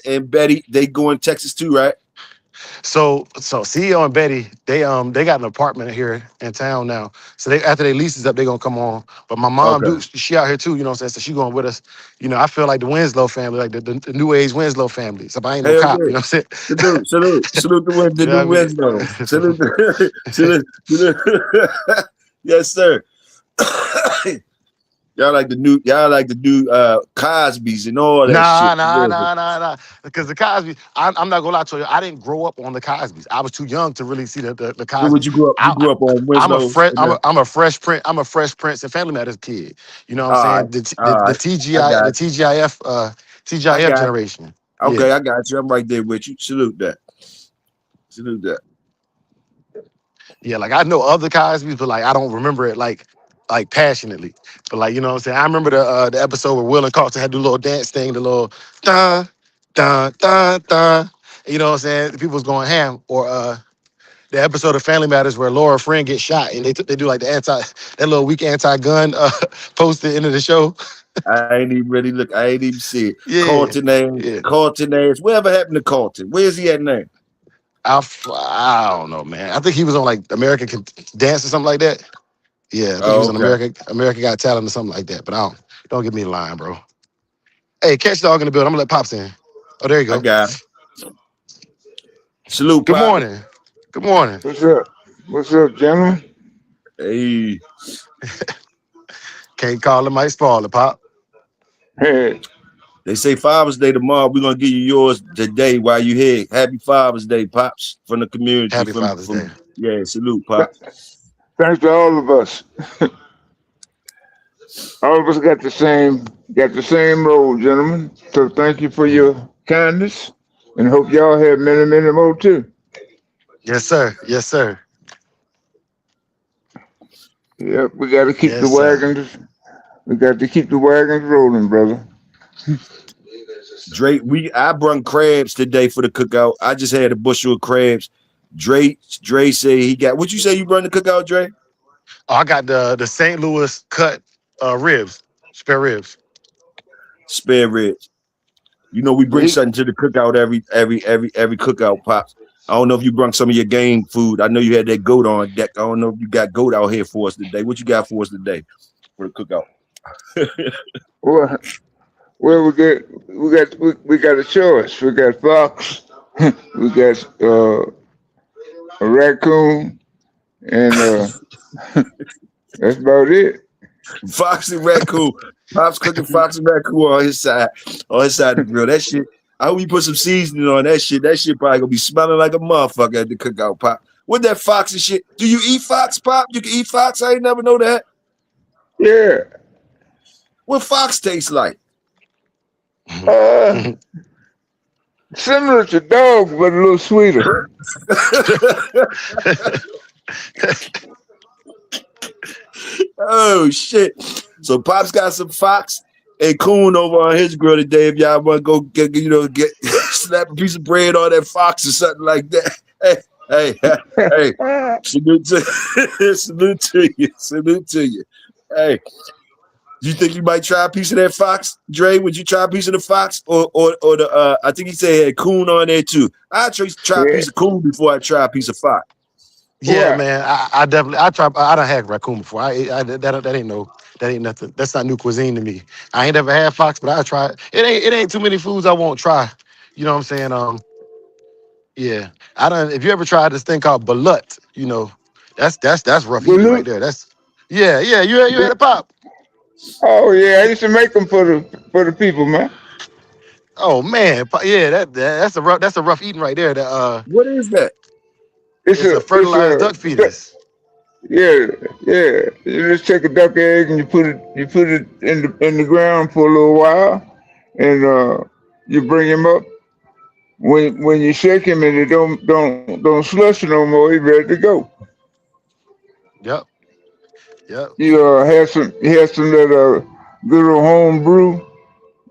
S1: and Betty, they go in Texas too, right?
S3: So CEO and Betty, they got an apartment here in town now. So after they leases up, they gonna come on. But my mom, she out here too, you know what I'm saying? So she going with us. You know, I feel like the Winslow family, like the new age Winslow family. So I ain't no cop, you know what I'm saying?
S1: Salute the new Winslow. Salute. Yes, sir. Y'all like the new Cosby's and all that shit.
S3: Nah. Because the Cosby, I'm not gonna lie to you, I didn't grow up on the Cosby's. I was too young to really see the Cosby.
S1: So what you grew up? You grew up on Winslow.
S3: I'm a Fresh Prince and Family Matters kid. You know what I'm saying? The TGIF generation.
S1: Okay,
S3: yeah.
S1: I got you. I'm right there with you. Salute that.
S3: Yeah, like I know other Cosby's, but like I don't remember it like passionately. But like, you know what I'm saying? I remember the episode where Will and Carlton had to do a little dance thing, the little dun dun dun dun. You know what I'm saying? The people was going ham. Or the episode of Family Matters where Laura Friend gets shot and they do like that little weak anti-gun post at the end of the show.
S1: I ain't even really look. I ain't even see it.
S3: Yeah.
S1: Carlton names. Whatever happened to Carlton? Where's he at now?
S3: I don't know, man. I think he was on like American Can Dance or something like that. Yeah, I think he was on American Got Talent or something like that. But don't get me in line, bro. Hey, Catchdog in the building. I'm gonna let Pops in. Oh, there you go.
S1: I got it. Salute.
S3: Good morning. Good morning.
S4: What's up, gentlemen?
S1: Hey.
S3: Can't call it, might spoil it, Pop.
S4: Hey.
S1: They say Father's Day tomorrow. We're gonna give you yours today while you here. Happy Father's Day, Pops, from the community.
S3: Happy Father's Day.
S1: Yeah, salute, Pops.
S4: Thanks to all of us. All of us got the same role, gentlemen. So thank you for your kindness, and hope y'all have many, many more too.
S3: Yes, sir. Yes, sir.
S4: Yep, we got to keep the wagons. We got to keep the wagons rolling, brother.
S1: Dre, I brung crabs today for the cookout. I just had a bushel of crabs. Dre said he got. What you say you run the cookout, Dre?
S3: Oh, I got the St. Louis cut ribs, spare ribs.
S1: Spare ribs. You know we bring something to the cookout every cookout, Pops. I don't know if you brought some of your game food. I know you had that goat on deck. I don't know if you got goat out here for us today. What you got for us today for the cookout?
S4: Well, we got a choice. We got fox, We got a raccoon, and that's about it.
S1: Fox and raccoon. Pop's cooking fox and raccoon on his side of the grill. That shit. I hope you put some seasoning on that shit. That shit probably gonna be smelling like a motherfucker at the cookout, Pop. What that fox and shit? Do you eat fox, Pop? You can eat fox? I ain't never know that.
S4: Yeah.
S1: What fox tastes like?
S4: Similar to dog, but a little sweeter.
S1: Oh shit! So Pop's got some fox and coon over on his grill today. If y'all want to go get slap a piece of bread on that fox or something like that. Hey, salute to you. Hey, do you think you might try a piece of that fox, Dre? Would you try a piece of the fox or the? I think he said he had coon on there too. I try a piece of coon before I try a piece of fox.
S3: Yeah, man. I definitely I done had raccoon before. That ain't nothing. That's not new cuisine to me. I ain't ever had fox, but I try it. It ain't too many foods I won't try. You know what I'm saying? Yeah. If you ever tried this thing called balut, that's rough eating right there. Yeah, you had a Pop.
S4: Oh yeah, I used to make them for the people, man.
S3: Oh man, yeah, that's a rough eating right there.
S1: What is that?
S3: It's a fertilized duck fetus.
S4: Yeah. You just take a duck egg and you put it in the ground for a little while, and you bring him up. When you shake him and it don't slush no more, he's ready to go.
S3: Yep.
S4: You have some that good old home brew,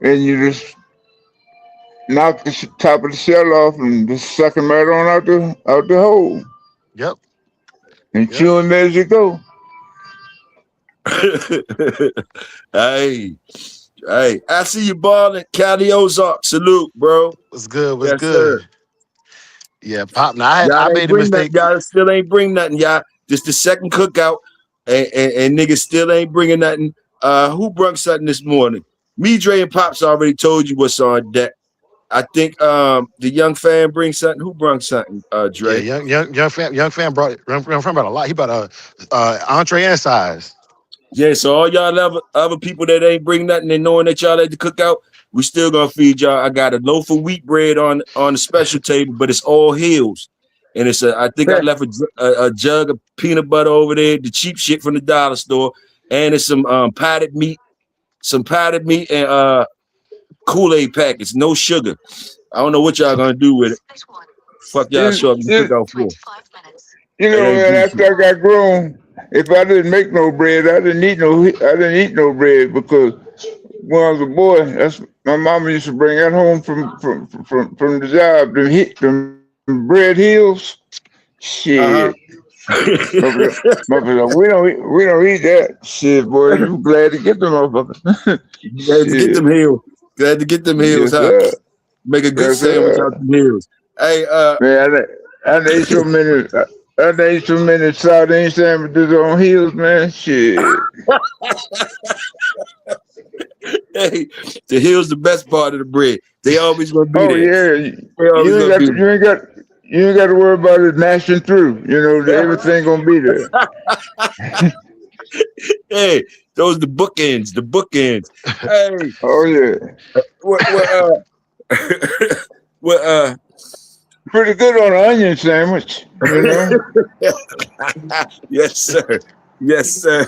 S4: and you just knock the top of the shell off and just suck him right on out the hole.
S3: Yep.
S4: And chew him as you go.
S1: Hey, I see you balling. Cali Ozark, salute, bro.
S3: What's good? What's
S1: Yes,
S3: good?
S1: sir.
S3: Yeah, Pop. Now I made a mistake.
S1: Y'all still ain't bring nothing, y'all. Just the second cookout, and niggas still ain't bringing nothing. Who brought something this morning? Me, Dre, and Pops already told you what's on deck. I think the young fan brings something. Who brought something? Dre.
S3: Yeah, young fan brought a lot. He brought entree and size.
S1: Yeah, so all y'all other people that ain't bring nothing and knowing that y'all at the cookout, we still gonna feed y'all. I got a loaf of wheat bread on the special table, but it's all Hills, and I think I left a jug of peanut butter over there, the cheap shit from the dollar store, and it's some potted meat and Kool-Aid packets, no sugar. I don't know what y'all gonna do with it. Fuck y'all show up the cookout for.
S4: You know, man, after I got grown, if I didn't make no bread, I didn't eat no bread, because when I was a boy, my mama used to bring that home from the job. Them bread Hills, shit. Motherfucker, we don't eat that shit, boy. You glad to get them motherfuckers.
S1: Glad to get them Hills. Glad to get them Hills,
S4: yes,
S1: huh?
S4: Sir.
S1: Make a good sandwich out the Hills. Hey,
S4: man, I ate so many. I ate so many sardine sandwiches on Hills, man. Shit.
S1: Hey, the Hills the best part of the bread. They always gonna be
S4: there.
S1: Yeah,
S4: you ain't got to worry about it mashing through. You know, everything gonna be there.
S1: Hey, those the bookends. The bookends. Hey.
S4: Oh yeah. Pretty good on an onion sandwich, you know.
S1: Yes, sir. Yes, sir.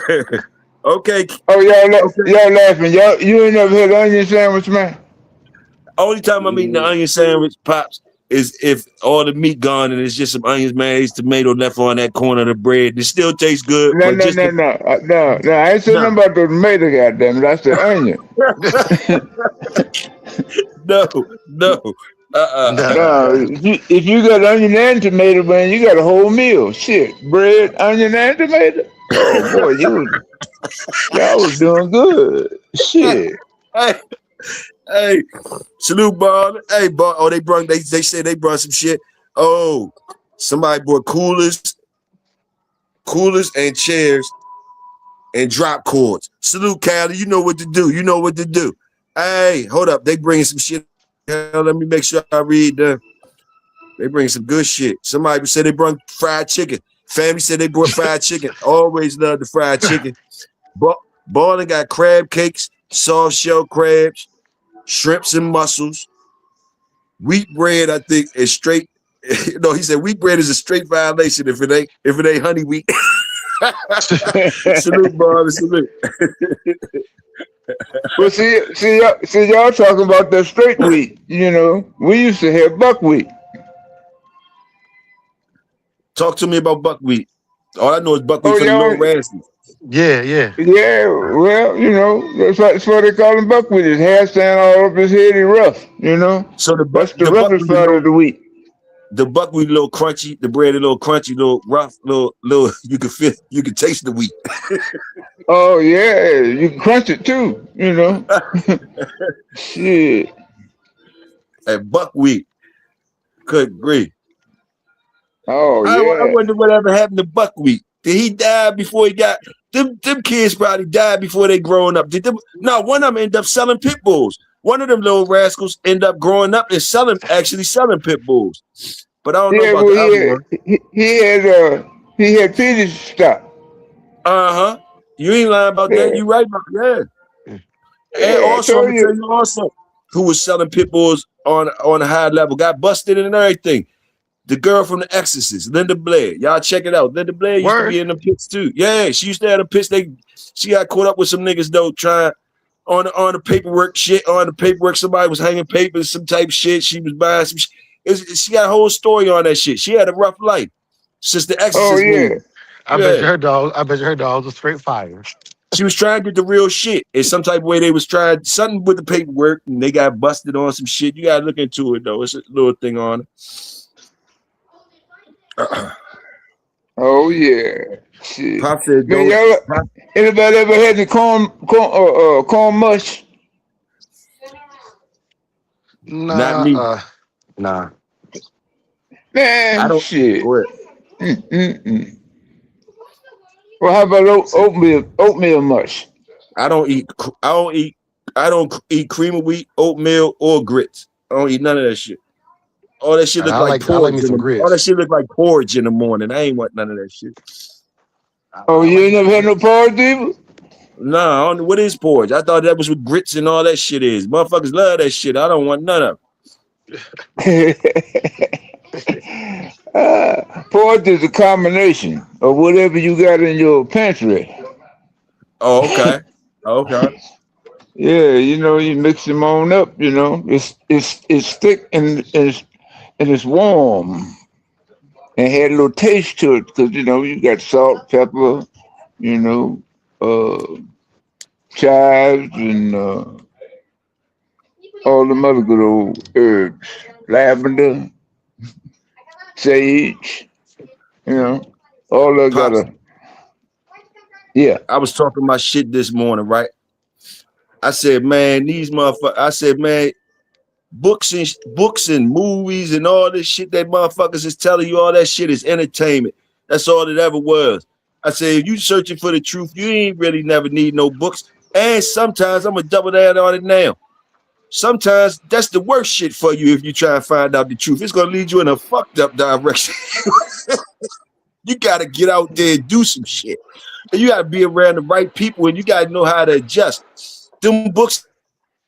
S1: Okay.
S4: Oh, y'all laughing. You ain't never had an onion sandwich, man?
S1: Only time I'm eating the onion sandwich, Pops, is if all the meat gone and it's just some onions, mayonnaise, tomato left on that corner of the bread. It still tastes good.
S4: No. I ain't saying nothing about the tomato, goddamn. That's the onion.
S1: No.
S4: If you got onion and tomato, man, you got a whole meal. Shit, bread, onion, and tomato. Oh boy, y'all was doing good. Shit.
S1: Hey, salute, ball. Hey, ball. Oh, they said they brought some shit. Oh, somebody brought coolers and chairs and drop cords. Salute, Cali. You know what to do. Hey, hold up. They bringing some shit. Let me make sure I read the. They bring some good shit. Somebody said they brought fried chicken. Family said they brought fried chicken. Always love the fried chicken. But Ballin got crab cakes, soft shell crabs, shrimps and mussels. Wheat bread, I think, is straight. No, he said wheat bread is a straight violation if it ain't honey wheat. Salute, Ballin, salute.
S4: Well, see, y'all talking about that straight wheat. You know, we used to have buckwheat.
S1: Talk to me about buckwheat. All I know is buckwheat for the little rascals.
S3: Yeah, yeah.
S4: Yeah, well, you know, that's why they call him buckwheat. His hair stand all up his head, he rough, you know.
S1: So
S4: that's the roughest part of the wheat.
S1: The buckwheat a little crunchy, the bread a little crunchy, little rough, little you can taste the wheat.
S4: Oh yeah, you can crunch it too, you know. Shit.
S1: And buckwheat. Good grief.
S4: Oh yeah.
S1: I wonder whatever happened to buckwheat. Did he die before he got them kids probably died before they growing up? One of them end up selling pit bulls. One of them little rascals end up growing up and actually selling pit bulls. But I don't know about the other one.
S4: He had feeding stock.
S1: Uh-huh. You ain't lying about that. You right about that. And also, I'm gonna tell you also who was selling pit bulls on a high level, got busted and everything. The girl from The Exorcist, Linda Blair. Y'all check it out. Linda Blair used to be in the pits too. Yeah, she used to have the pits. She got caught up with some niggas though, trying on the paperwork shit. On the paperwork, somebody was hanging papers, some type of shit. She was buying some shit. She got a whole story on that shit. She had a rough life since The Exorcist movie.
S3: I bet you her dog was straight fire.
S1: She was trying to get the real shit. In some type of way, they was trying something with the paperwork, and they got busted on some shit. You gotta look into it though. It's a little thing on it.
S4: Oh yeah. Shit.
S1: Pop said,
S4: man, anybody ever had the corn mush?
S3: Nah,
S1: not me.
S3: Nah.
S4: Man,
S1: I don't.
S4: Shit. Well, how about oatmeal mush?
S1: I don't eat cream of wheat, oatmeal, or grits. I don't eat none of that shit. All that shit look like porridge. All that shit look like porridge in the morning. I ain't want none of that shit.
S4: Oh, you ain't never had no porridge either?
S1: No, I don't know what is porridge. I thought that was what grits and all that shit is. Motherfuckers love that shit. I don't want none of
S4: it. Porridge is a combination of whatever you got in your pantry.
S1: Oh, okay. Okay.
S4: Yeah, you know, you mix them on up. You know, it's thick and it's warm and had a little taste to it because you know you got salt, pepper, you know, chives and all them other good old herbs, lavender, sage, you know, all that got yeah.
S1: I was talking my shit this morning, right? I said, man, these motherfuckers. I said, man, books and movies and all this shit that motherfuckers is telling you, all that shit is entertainment. That's all it ever was. I said, if you searching for the truth, you ain't really never need no books. And sometimes I'm gonna double down on it now. Sometimes that's the worst shit for you if you try and find out the truth. It's gonna lead you in a fucked up direction. You gotta get out there and do some shit. And you gotta be around the right people, and you gotta know how to adjust. Them books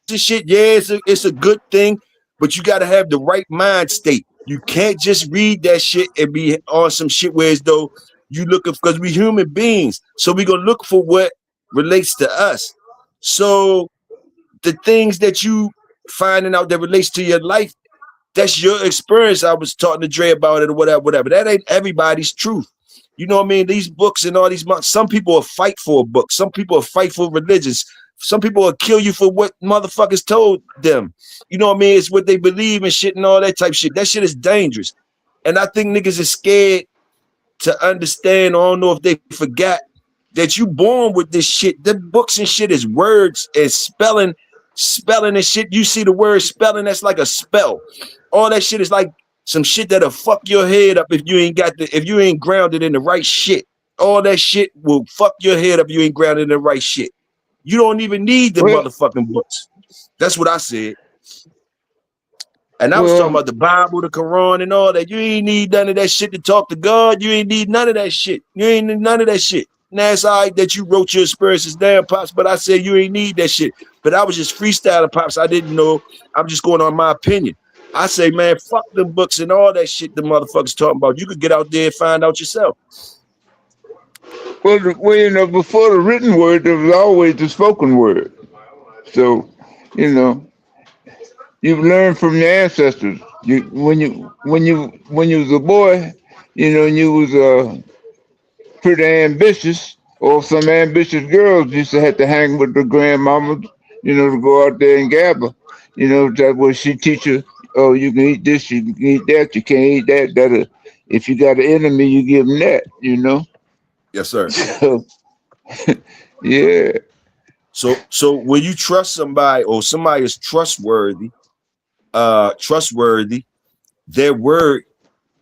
S1: and shit, yeah, it's a good thing, but you gotta have the right mind state. You can't just read that shit and be on some shit where as though you looking, because we human beings, so we gonna look for what relates to us. So the things that you finding out that relates to your life, that's your experience. I was talking to Dre about it or whatever. That ain't everybody's truth. You know what I mean? These books and all these, some people will fight for a book. Some people will fight for religions. Some people will kill you for what motherfuckers told them. You know what I mean? It's what they believe and shit and all that type of shit. That shit is dangerous. And I think niggas are scared to understand, or I don't know if they forgot that you born with this shit. The books and shit is words and spelling and shit. You see the word spelling, that's like a spell. All that shit is like some shit that'll fuck your head up if you ain't grounded in the right shit. All that shit will fuck your head up if you ain't grounded in the right shit. You don't even need the motherfucking books. That's what I said. And I was talking
S4: Well,
S1: about the Bible, the Quran, and all that. You ain't need none of that shit to talk to God. You ain't need none of that shit. You ain't need none of that shit. Now it's all right that you wrote your experiences down, Pops, but I said you ain't need that shit. But I was just freestyling, Pops. I didn't know. I'm just going on my opinion. I say, man, fuck them books and all that shit the motherfuckers talking about. You could get out there and find out yourself.
S4: well, before the written word, there was always the spoken word. So, you know, you learn from your ancestors. When you was a boy, and you was pretty ambitious, or some ambitious girls used to have to hang with the grandmamas, to go out there and gabble. That was she teach you, oh, you can eat this, you can eat that, you can't eat that. If you got an enemy, you give them that.
S1: Yes, sir.
S4: So, yeah.
S1: So when you trust somebody or somebody is trustworthy, their word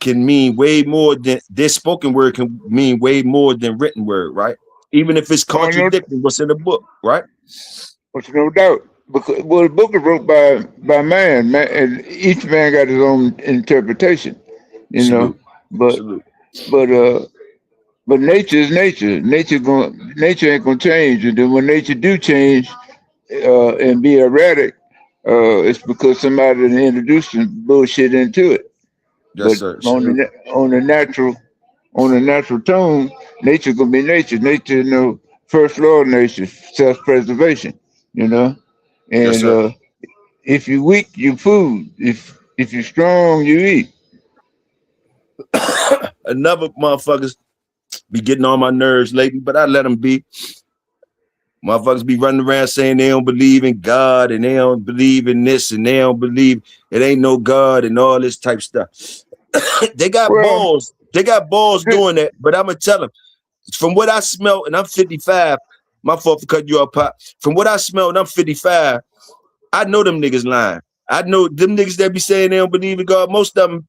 S1: can mean way more than their spoken word can mean way more than written word, right? Even if it's
S4: Oh, no,
S1: contradicting what's in the book, right?
S4: there's no doubt. Because the book is wrote by man, and each man got his own interpretation. You know,
S1: Salute.
S4: but
S1: Salute.
S4: but uh but nature is nature. Nature ain't gonna change, and then when nature do change and be erratic, it's because somebody done introduced some bullshit into it.
S1: Yes,
S4: But
S1: sir.
S4: on
S1: Salute.
S4: the natural tone, nature gonna be nature. Nature, first law of nature, self-preservation. You know,
S1: Yes,
S4: and
S1: sir.
S4: if you weak, you food. If you're strong, you eat.
S1: Another motherfuckers be getting on my nerves lately, but I let them be. Motherfuckers be running around saying they don't believe in God and they don't believe in this and they don't believe it ain't no God and all this type stuff. They got
S4: Well,
S1: balls. They got balls
S4: th-
S1: doing that, but I'm gonna tell them from what I smell, and I'm 55. My fault for cutting you off, Pop. From what I smell, and I'm 55. I know them niggas lying. I know them niggas that be saying they don't believe in God. Most of them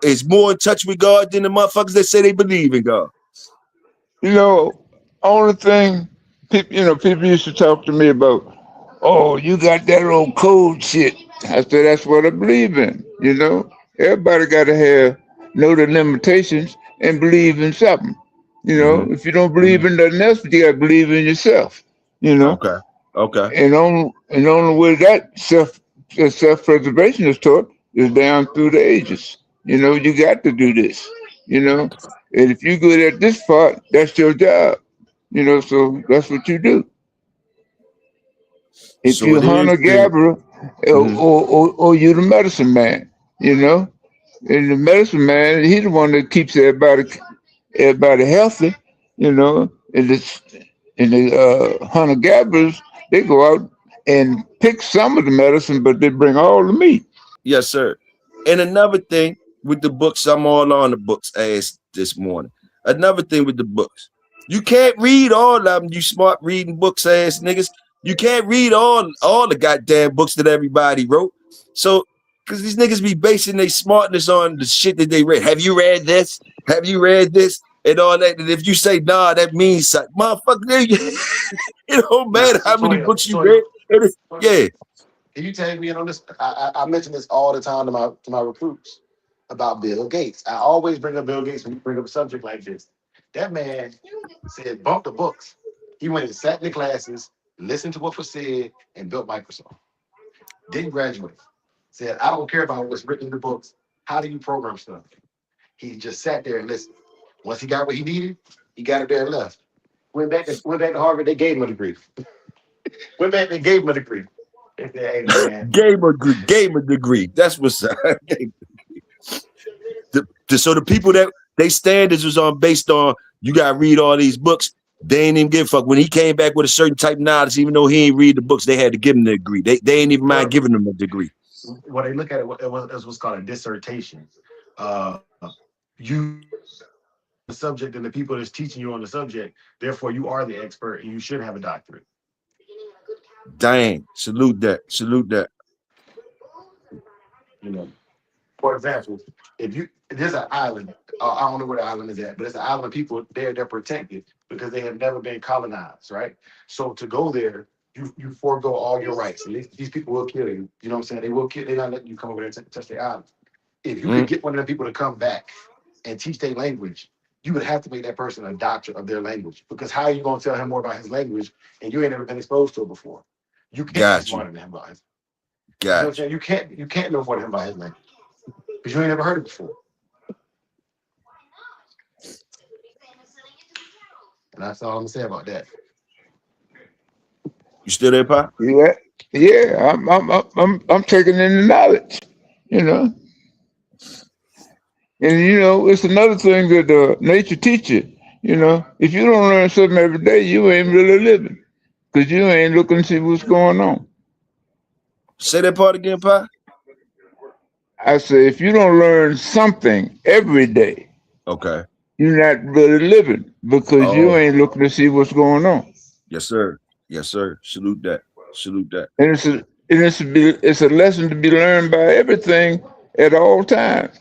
S1: is more in touch with God than the motherfuckers that say they believe in God.
S4: you know, only thing people used to talk to me about. Oh, you got that old code shit. I said that's what I believe in. Everybody got to know the limitations and believe in something.
S1: Mm-hmm.
S4: If you don't believe
S1: Mm-hmm.
S4: in nothing else, you got to believe in yourself. You know,
S1: Okay. Okay.
S4: and only way that self preservation is taught is down through the ages. You got to do this. And if you're good at this part, that's your job. So that's what you do. If
S1: So
S4: you
S1: it is
S4: hunter
S1: the
S4: gatherer,
S1: mhm.
S4: or you the medicine man, and the medicine man, he the one that keeps everybody healthy, and the hunter gatherers, they go out and pick some of the medicine, but they bring all the meat.
S1: Yes, sir. And another thing with the books, I'm all on the books ass this morning. Another thing with the books. You can't read all of them, you smart reading books ass niggas. You can't read all the goddamn books that everybody wrote. So, because these niggas be basing their smartness on the shit that they read. Have you read this? Have you read this? And all that. And if you say nah, that means something. Motherfucker, it don't
S3: Now,
S1: matter how many
S3: Toyo,
S1: books you read.
S3: Toyo,
S1: Yeah.
S3: can you tag me in on this? I mention this all the time to my recruits about Bill Gates. I always bring up Bill Gates when you bring up a subject like this. That man said, bump the books. He went and sat in the classes, listened to what was said, and built Microsoft. Didn't graduate. Said, I don't care about what's written in the books. How do you program stuff? He just sat there and listened. Once he got what he needed, he got it there and left. Went back to Harvard. They gave him a degree. Went back. They gave him a degree. They said, "Hey man,
S1: Gamer degree. That's what's up. So the people that they standards was on based on you gotta read all these books. They ain't even give a fuck. When he came back with a certain type of knowledge, even though he ain't read the books, they had to give him the degree. They ain't even mind
S3: well,
S1: giving him a degree.
S3: when they look at it, it was what's called a dissertation. You the subject and the people that's teaching you on the subject. Therefore, you are the expert and you should have a doctorate.
S1: Dang. Salute that. Salute that.
S3: You know, for example, if you there's an island, I don't know where the island is at, but it's an island of people there. They're protected because they have never been colonized, right? So to go there, you forego all your rights. And these people will kill you. You know what I'm saying? They will kill. They're not letting you come over there and touch their island. If you could get one of them people to come back and teach their language, you would have to make that person a doctor of their language. Because how are you going to tell him more about his language and you ain't never been exposed to it before? You can't be smarter than him about his. You know what I'm saying? You can't know more than him about his language because you ain't never heard it before. And that's all I'm gonna say about that.
S1: You still there, Pa?
S4: Yeah. I'm taking in the knowledge, you know. And you know, it's another thing that nature teaches. You know, if you don't learn something every day, you ain't really living, because you ain't looking to see what's going on.
S1: Say that part again, Pa.
S4: I say, if you don't learn something every day,
S1: okay,
S4: you're not really living, because you ain't looking to see what's going on.
S1: Yes, sir. Yes, sir. Salute that. Salute that.
S4: And it's a lesson to be learned by everything at all times.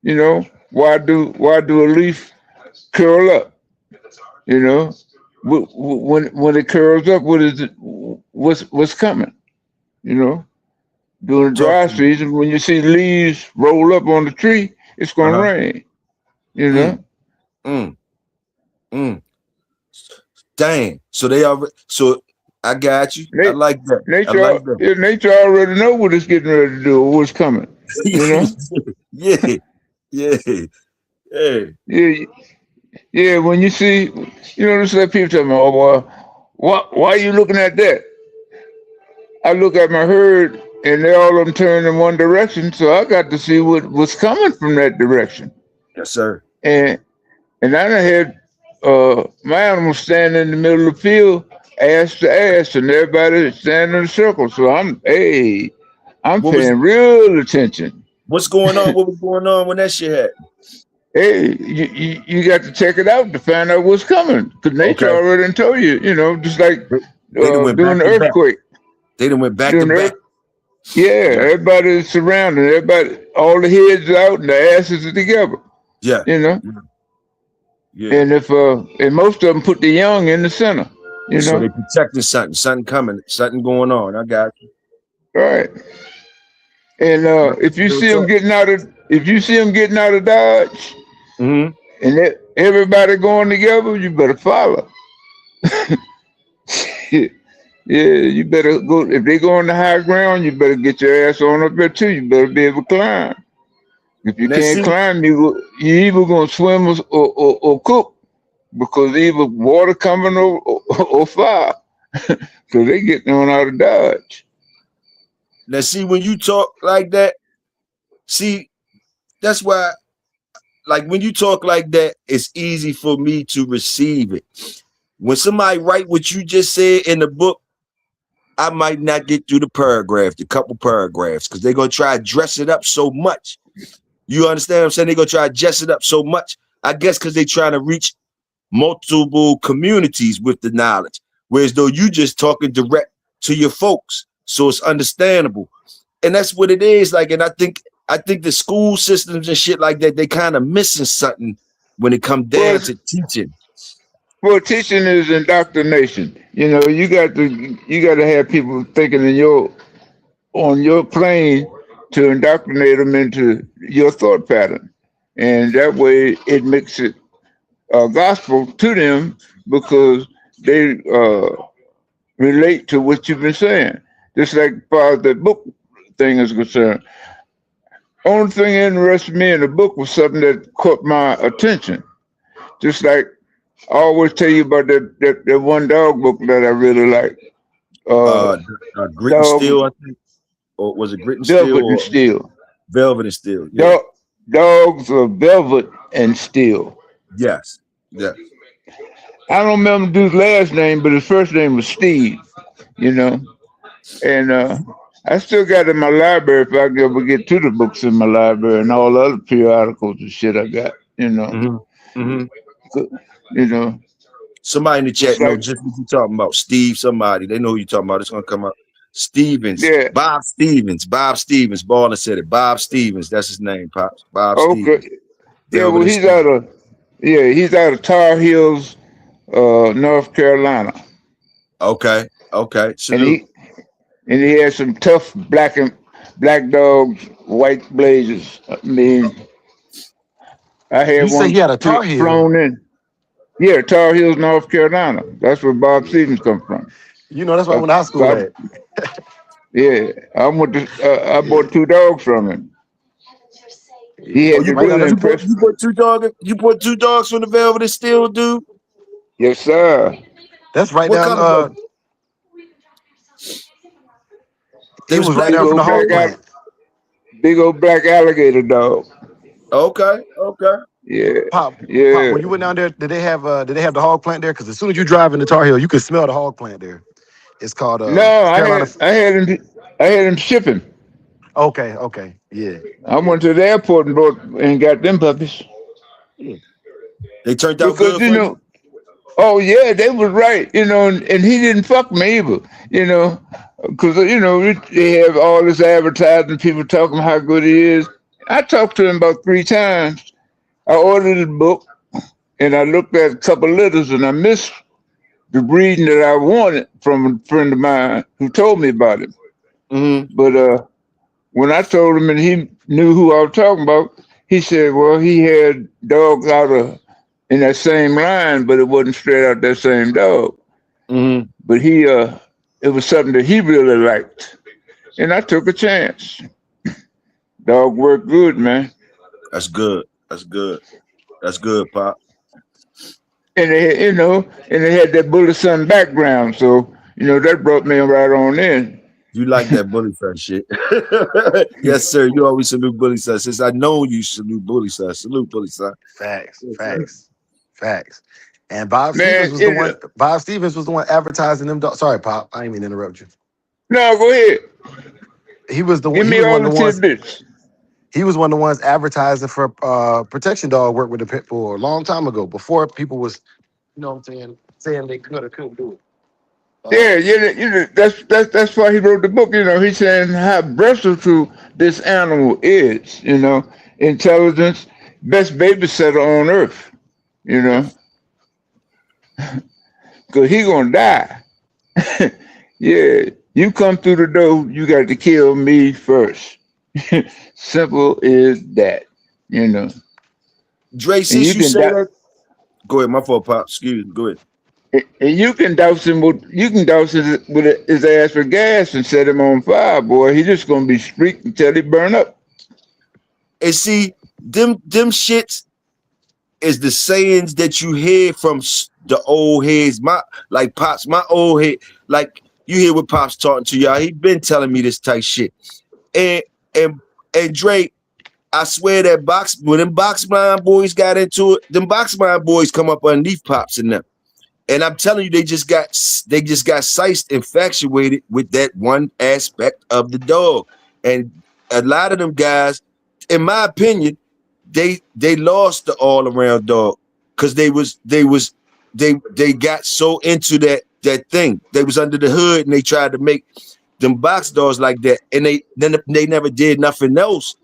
S4: You know, why do a leaf curl up? You know, when it curls up, what is it? What's coming? You know, during the dry season, when you see leaves roll up on the tree, it's gonna rain. You know.
S1: Dang. So they already. So I got you. I like that.
S4: Nature already know what it's getting ready to do or what's coming. You know. Yeah. When you see, you know, there's like people tell me, "Oh, well, why are you looking at that?" I look at my herd, and they all of them turn in one direction, so I got to see what's coming from that direction.
S1: Yes, sir.
S4: And I done had my animals stand in the middle of the field, ass to ass, and everybody standing in a circle. So I'm paying real attention.
S1: What's going on? What was going on when that shit happened?
S4: Hey, you got to check it out to find out what's coming, because nature already told you. You know, just like during the earthquake.
S1: They done went back to back.
S4: Everybody's surrounded. Everybody, all the heads are out and the asses are together.
S1: Yeah.
S4: You know. Yeah. And and most of them put the young in the center. You know.
S1: So they protecting something coming, something going on. I got you.
S4: Right. And if you see them getting out of Dodge, and everybody going together, you better follow. Yeah, you better go. If they go on the high ground, you better get your ass on up there too. You better be able to climb. If you can't climb, you either gonna swim or cook, because either water coming or fire. So they getting on out of Dodge.
S1: Now, see, when you talk like that, that's why, like, when you talk like that, it's easy for me to receive it. When somebody write what you just said in the book, I might not get through the couple paragraphs, because they're going to try to dress it up so much. You understand what I'm saying? They're going to try to dress it up so much, I guess, because they're trying to reach multiple communities with the knowledge, whereas though you just talking direct to your folks. So it's understandable. And that's what it is. Like, and I think the school systems and shit like that, they kind of missing something when it comes down to teaching.
S4: Well, teaching is indoctrination. You know, you got to have people thinking on your plane to indoctrinate them into your thought pattern. And that way it makes it gospel to them, because they relate to what you've been saying. Just like as far as the book thing is concerned. Only thing interested me in the book was something that caught my attention. Just like I always tell you about that one dog book that I really like.
S1: Grit and Steel, I think. Or was it Grit and Steel?
S4: Velvet and Steel.
S1: Velvet and Steel. Yeah.
S4: Dogs of Velvet and Steel.
S1: Yes. Yeah.
S4: I don't remember the dude's last name, but his first name was Steve. You know. And I still got it in my library if I could ever get to the books in my library and all the other periodicals and shit I got, you know. You know.
S1: Somebody in the chat know just what you're talking about. Steve, somebody. They know who you're talking about. It's going to come up. Stevens.
S4: Yeah.
S1: Bob Stevens. Baller said it. Bob Stevens. That's his name, Pops. Bob Stevens.
S4: Yeah, well, he's out of Tar Heels, North Carolina.
S1: Okay. Okay,
S4: and
S1: salute.
S4: he had some tough black dogs, white blazers. I mean, I
S3: You
S4: had
S3: say he
S4: one
S3: had a Tar Heel.
S4: flown in. Yeah, Tar Heels, North Carolina. That's where Bob Stevens come from.
S3: You know, that's why I
S4: Uh,
S3: went to high
S4: so
S3: school at.
S4: yeah, I
S3: Yeah.
S4: bought 2 dogs from him. He
S3: Yeah.
S1: Oh,
S4: had
S1: you
S4: to
S3: Right
S1: bought
S3: now,
S4: really
S3: that's
S1: you bought
S4: impress.
S1: you bought two dog you bought 2 dogs from the Velvet and Steel, dude.
S4: Yes, sir.
S3: right
S1: What
S3: down.
S1: color was they?
S3: It
S1: Was
S3: was right
S1: black
S4: Big
S3: down from
S1: and
S3: the
S4: old
S3: hog
S4: black,
S1: red?
S3: plant.
S4: big old black alligator dog.
S1: Okay, okay.
S4: Yeah,
S3: Pop,
S4: yeah.
S3: when you went down there, did they have the hog plant there? Because as soon as you drive into Tar Heel, you can smell the hog plant there. It's called
S4: No,
S3: Carolina.
S4: I had him shipping.
S3: Okay, okay, yeah,
S4: I
S3: yeah.
S4: went to the airport and got them puppies
S3: Yeah.
S1: They turned out
S4: because
S1: good for you.
S4: oh yeah, they was right, and he didn't fuck me either, because they have all this advertising, people talking how good he is. I talked to him about 3 times. I ordered his book and I looked at a couple litters and I missed the breeding that I wanted from a friend of mine who told me about it.
S1: Mm-hmm.
S4: But when I told him and he knew who I was talking about, he said, well, he had dogs out of in that same line, but it wasn't straight out that same dog.
S1: Mm-hmm.
S4: But it was something that he really liked. And I took a chance. Dog worked good, man.
S1: That's good. That's good. That's good, Pop.
S4: And they had that Bullet Sun background. So, that brought me right on in.
S1: You like that bully son shit. Yes, sir. You always salute bully son. Since I know you salute bully son. Salute bully son.
S3: Facts,
S1: Yes, sir.
S3: facts, facts. And Bob Stevens
S4: Man,
S3: was the one. Bob Stevens was the one advertising them. Sorry, Pop. I didn't mean to interrupt you.
S4: no, go ahead.
S3: He was the one.
S4: Give
S3: He
S4: me
S3: was
S4: all
S3: one of
S4: the
S3: the ones.
S4: tidbits.
S3: He was one of the ones advertising for protection dog work with the pit bull a long time ago, before people was, what I'm saying they could or couldn't do it.
S4: Yeah, that's why he wrote the book. He's saying how versatile this animal is. Intelligence, best babysitter on earth. You know, because he gonna die. Yeah, you come through the door, you got to kill me first. Simple as that.
S1: Dre,
S4: And
S1: since
S4: you
S1: you
S4: can
S1: say
S4: die.
S1: that, go ahead. My fault, Pop. Excuse me. Go ahead.
S4: And you can douse him with his ass with gas and set him on fire, boy. He just gonna be streaked until he burn up.
S1: And see, them shits is the sayings that you hear from the old heads. Like Pops, my old head, like you hear what Pops talking to y'all. He been telling me this type shit. And and and Dre, I swear that when them box mind boys got into it, them box mind boys come up underneath Pops and them. And I'm telling you, they just got sized, infatuated with that one aspect of the dog. And a lot of them guys, in my opinion, they lost the all around dog because they got so into that thing. They was under the hood and they tried to make them box dogs like that, and they never did nothing else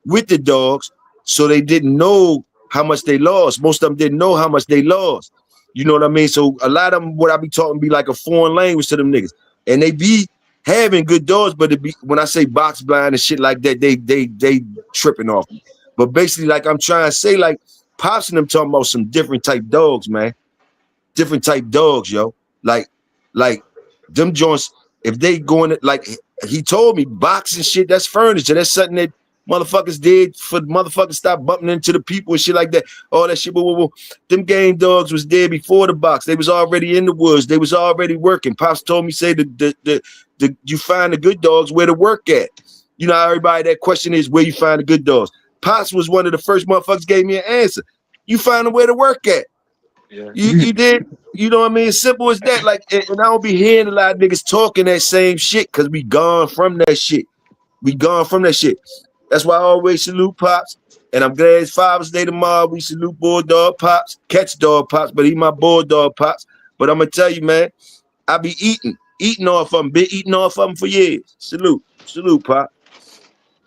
S1: with the dogs, so they didn't know how much they lost. Most of them didn't know how much they lost. You know what I mean? So a lot of them, what I be talking, be like a foreign language to them niggas, and they be having good dogs, but it be when I say box blind and shit like that, they tripping off me. But basically, like I'm trying to say, like Pops and them talking about some different type dogs, man. Different type dogs, yo. Like them joints, if they going like he told me, boxing shit, that's furniture. That's something that motherfuckers did for motherfuckers stop bumping into the people and shit like that. All that shit. Whoa. Them game dogs was there before the box. They was already in the woods. They was already working. Pops told me, say the you find the good dogs where to work at. You know how everybody that question is where you find the good dogs. Pops was one of the first motherfuckers gave me an answer. You find a way to work at.
S3: Yeah.
S1: You did, you know what I mean? Simple as that. Like, and I don't be hearing a lot of niggas talking that same shit because we gone from that shit. We gone from that shit. That's why I always salute Pops. And I'm glad it's Father's Day tomorrow. We salute Bulldog Pops, Catchdog Pops, but he my Bulldog Pops. But I'm gonna tell you, man, I be eating off of him, been eating off of him for years. Salute, Pop.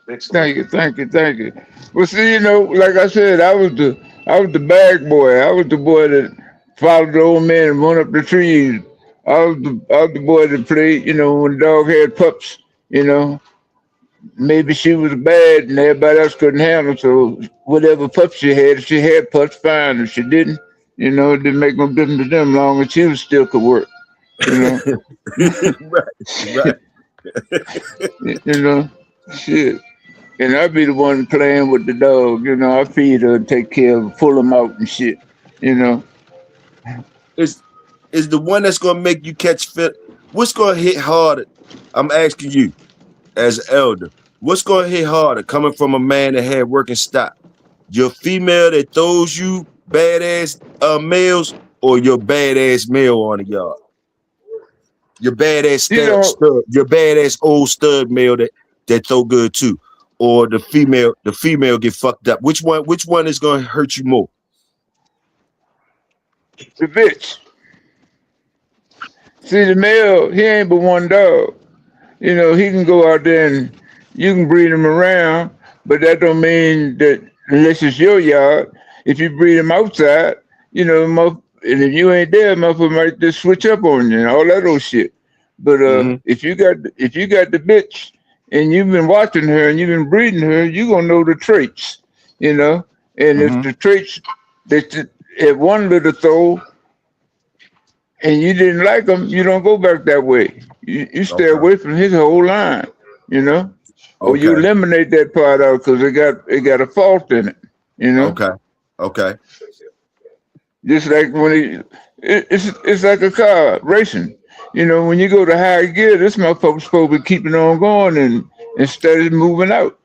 S4: Thank you. Well, see, like I said, I was the bag boy. I was the boy that followed the old man and went up the trees I was the boy that played, when the dog had pups, you know, maybe she was bad and everybody else couldn't handle. So whatever pups she had, if she had pups, fine. If she didn't, it didn't make no difference to them, long as she was still could work. You know,
S1: right.
S4: you know, shit. And I'd be the one playing with the dog. I feed her, take care of her, pull them out and shit. You know,
S1: Is the one that's gonna make you catch fit? What's gonna hit harder? I'm asking you, as an elder, what's gonna hit harder coming from a man that had working stock? Your female that throws you badass males, or your badass male on the yard? Your badass stud, your badass old stud male that throw good too, or the female get fucked up. Which one is gonna hurt you more?
S4: the bitch. See, the male, he ain't but one dog. He can go out there and you can breed him around, but that don't mean that unless it's your yard, if you breed him outside, and if you ain't there, motherfucker might just switch up on you and all that old shit. But if you got the bitch and you've been watching her and you've been breeding her, you gonna know the traits, And if the traits that at one little throw and you didn't like them, you don't go back that way. You stay away from his whole line, or you eliminate that part out because it got a fault in it,
S1: Okay.
S4: Just like when it's like a car racing. When you go to high gear, this motherfucker's supposed to be keeping on going and instead of moving out.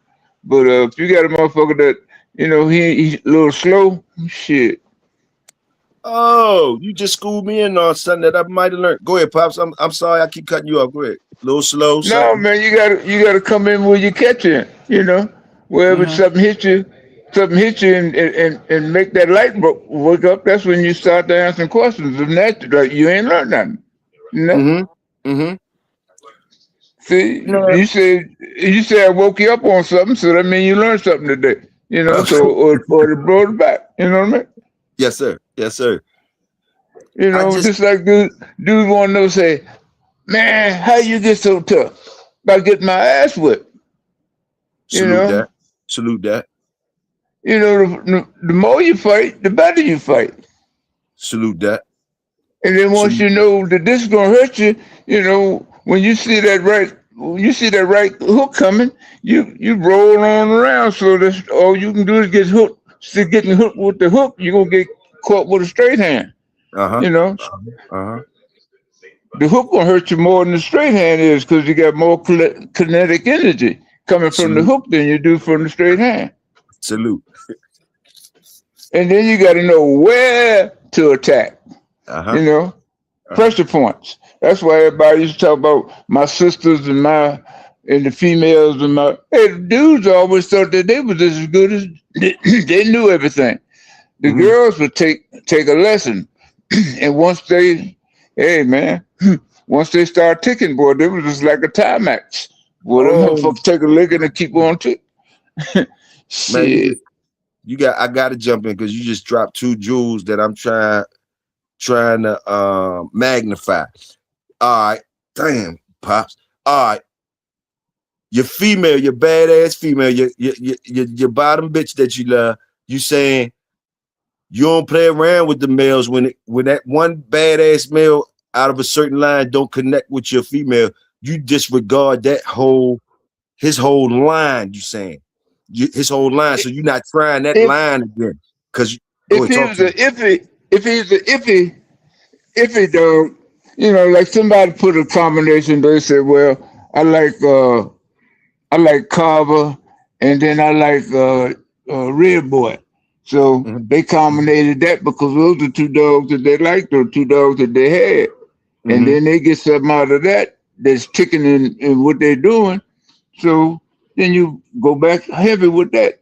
S4: But if you got a motherfucker that he's a little slow, shit.
S1: Oh, you just schooled me in on something that I might have learned. Go ahead, Pops. I'm sorry, I keep cutting you off. Go ahead. A little slow.
S4: No, man, you gotta come in where you catch it. Wherever something hits you and make that light work up. That's when you start to answer questions. If not, like, you ain't learned nothing. See, you said I woke you up on something, so that means you learned something today. So or to blow it back. You know what I mean?
S1: Yes, sir.
S4: Just like dude want to know, say, man, how you get so tough? By getting my ass whipped.
S1: Salute that.
S4: The more you fight, the better you fight.
S1: Salute that.
S4: And then once you know that this is gonna hurt you, when you see that right hook coming, you roll on around. So that's all you can do is get hooked. So getting hooked with the hook, you're gonna get caught with a straight hand. The hook gonna hurt you more than the straight hand is because you got more kinetic energy coming from the hook than you do from the straight hand.
S1: Salute.
S4: And then you got to know where to attack. Pressure points. That's why everybody used to talk about my sisters and the females and the dudes always thought that they was as good as they knew everything. The girls would take a lesson, and once they start ticking, boy, they was just like a Timex. Boy, them motherfuckers take a lick and keep on ticking. Shit.
S1: Man, I gotta jump in because you just dropped 2 jewels that I'm trying to magnify. All right, damn, Pops. All right, your female, your badass female, your bottom bitch that you love. You saying you don't play around with the males when that one badass male out of a certain line don't connect with your female. You disregard his whole line. You saying his whole line, so you're not trying that line again. Because
S4: if he's an iffy dog, like somebody put a combination. They said, "Well, I like Carver, and then I like Red Boy." So they combinated that because those are 2 dogs that they liked, or 2 dogs that they had, and then they get something out of that that's ticking in what they're doing. So then you go back heavy with that.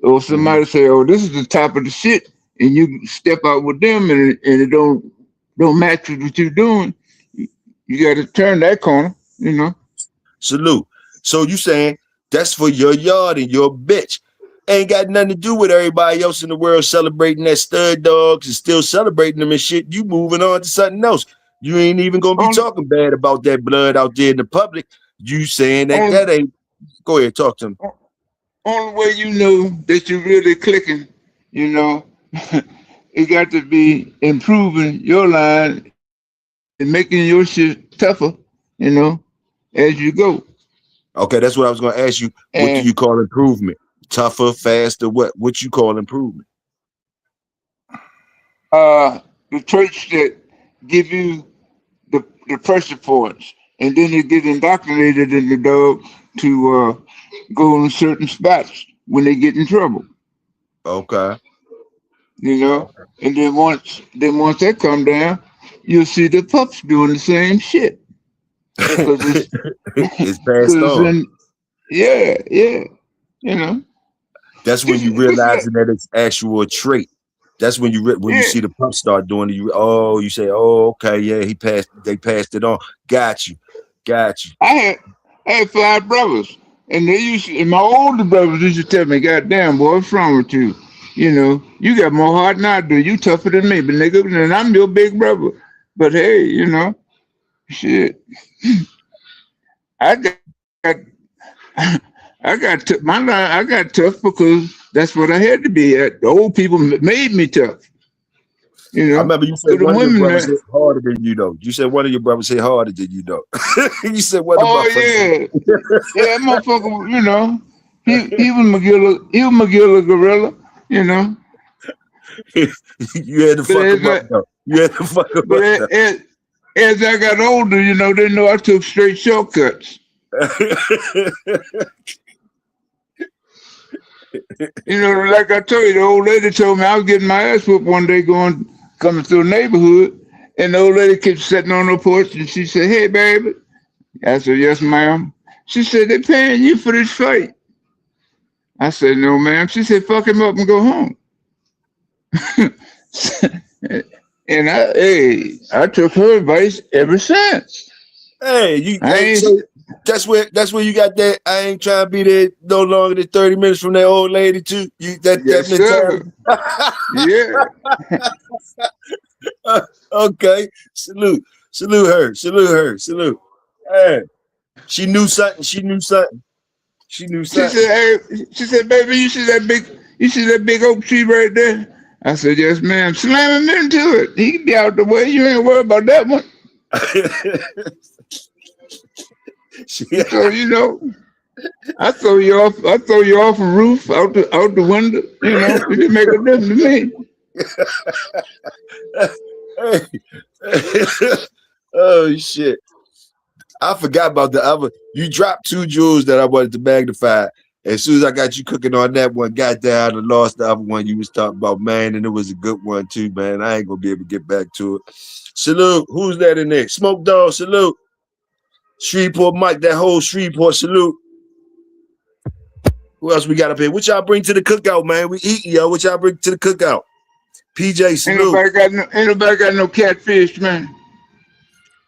S4: Or somebody say, "Oh, this is the top of the shit," and you step out with them and it don't match with what you're doing. You got to turn that corner,
S1: Salute. So you saying that's for your yard and your bitch. Ain't got nothing to do with everybody else in the world celebrating that stud dogs and still celebrating them and shit. You moving on to something else. You ain't even gonna be talking bad about that blood out there in the public. You saying that ain't. Go ahead, talk to me.
S4: Only way you know that you're really clicking, you know, it got to be improving your line and making your shit tougher, you know, as you go.
S1: Okay, that's what I was gonna ask you. What do you call improvement? Tougher, faster? What you call improvement?
S4: The traits that give you the pressure points, and then you get indoctrinated in the dog to go in certain spots when they get in trouble.
S1: Okay.
S4: You know, and then once that come down, you'll see the pups doing the same shit because
S1: It's passed
S4: it's
S1: on.
S4: in, yeah, you know.
S1: That's when you realizing that it's actual trait. That's when you see the pup start doing it. You say, oh, okay, yeah, they passed it on. Got you.
S4: I had 5 brothers, and and my older brothers used to tell me, "God damn, boy, what's wrong with you? You know, you got more heart than I do. You tougher than me, but nigga, and I'm your big brother. But hey, you know, shit, I got, I got tough because that's what I had to be at. The old people made me tough. You know,
S1: I remember you said one of your brothers hit harder than you though. You said one of your brothers hit harder than you though. You said what the
S4: motherfucker? Yeah, motherfucker. You know, he was McGilla gorilla. You know,
S1: you had to fuck him up though. You had to fuck him up.
S4: As I got older, you know, they know I took straight shortcuts. You know, like I told you, the old lady told me I was getting my ass whooped one day coming through the neighborhood, and the old lady kept sitting on the porch, and she said, "Hey, baby." I said, "Yes, ma'am." She said, "They're paying you for this fight." I said, "No, ma'am." She said, "Fuck him up and go home." And I took her advice ever since.
S1: Hey, so that's where you got that. I ain't trying to be there no longer than 30 minutes from that old lady too.
S4: Yes, sir.
S1: Yeah. Okay. Salute her. Hey, she knew something. She
S4: said, "Baby, you see that big oak tree right there?" I said, "Yes, ma'am." Slam him into it. He can be out the way. You ain't worried about that one. So you know, I throw you off a roof out the window. You know, it didn't make a difference
S1: to me. Oh shit! I forgot about the other. You dropped 2 jewels that I wanted to magnify. As soon as I got you cooking on that one, got down and lost the other one you was talking about, man, and it was a good one too, man. I ain't gonna be able to get back to it. Salute. Who's that in there? Smoke Dog, salute. Shreveport Mike, that whole Shreveport, salute. Who else we got up here? What y'all bring to the cookout, man? We eating, yo. What y'all bring to the cookout? PJ, salute.
S4: Ain't nobody got no catfish, man.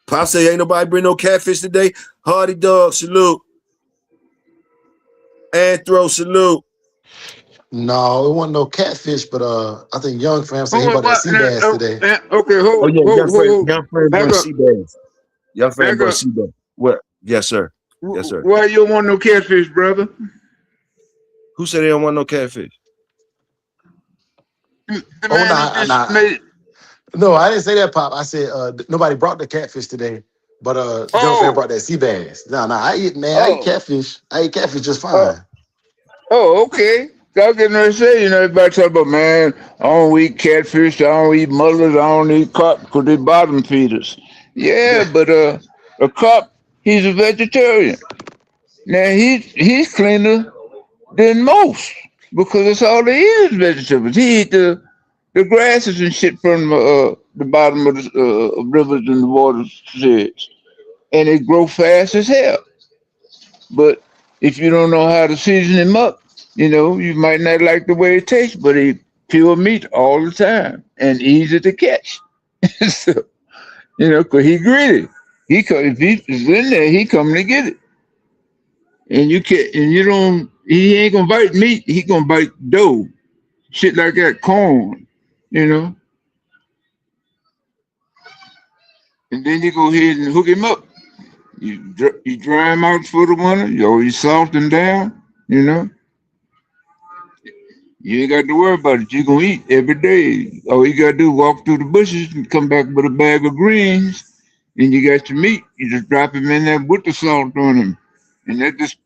S1: Pop say ain't nobody bring no catfish today. Hardy Dog, salute. Anthro, salute.
S3: No, it wasn't no catfish, but I think Young Fam said he bought that sea bass today.
S4: Okay, hold.
S1: Young friend brought sea bass. Young friend brought sea bass. What? Yes, sir. Yes, sir.
S4: Why you don't want no catfish, brother?
S1: Who said they don't want no catfish?
S3: No, I didn't say that, Pop. I said nobody brought the catfish today, but Young Fam brought that sea bass. No, I eat catfish. I eat catfish just fine.
S4: Okay. I was getting ready to say, you know, everybody talk about, man, I don't eat catfish, I don't eat mullets, I don't eat carp because they bottom feeders. Yeah, but a carp, he's a vegetarian. Now he's cleaner than most because that's all they eat is vegetables. He eat the grasses and shit from the bottom of the rivers and the watersheds, and they grow fast as hell. But if you don't know how to season him up, you know, you might not like the way it tastes, but he pure meat all the time and easy to catch. So, you know, because he greedy. If he's in there, he coming to get it. And he ain't gonna bite meat, he gonna bite dough. Shit like that, corn, you know. and then you go ahead and hook him up. You dry him out for the winter. You salt him down. You know, you ain't got to worry about it. You're gonna eat every day. All you gotta do is walk through the bushes and come back with a bag of greens, and you got your meat. You just drop him in there with the salt on him, and that just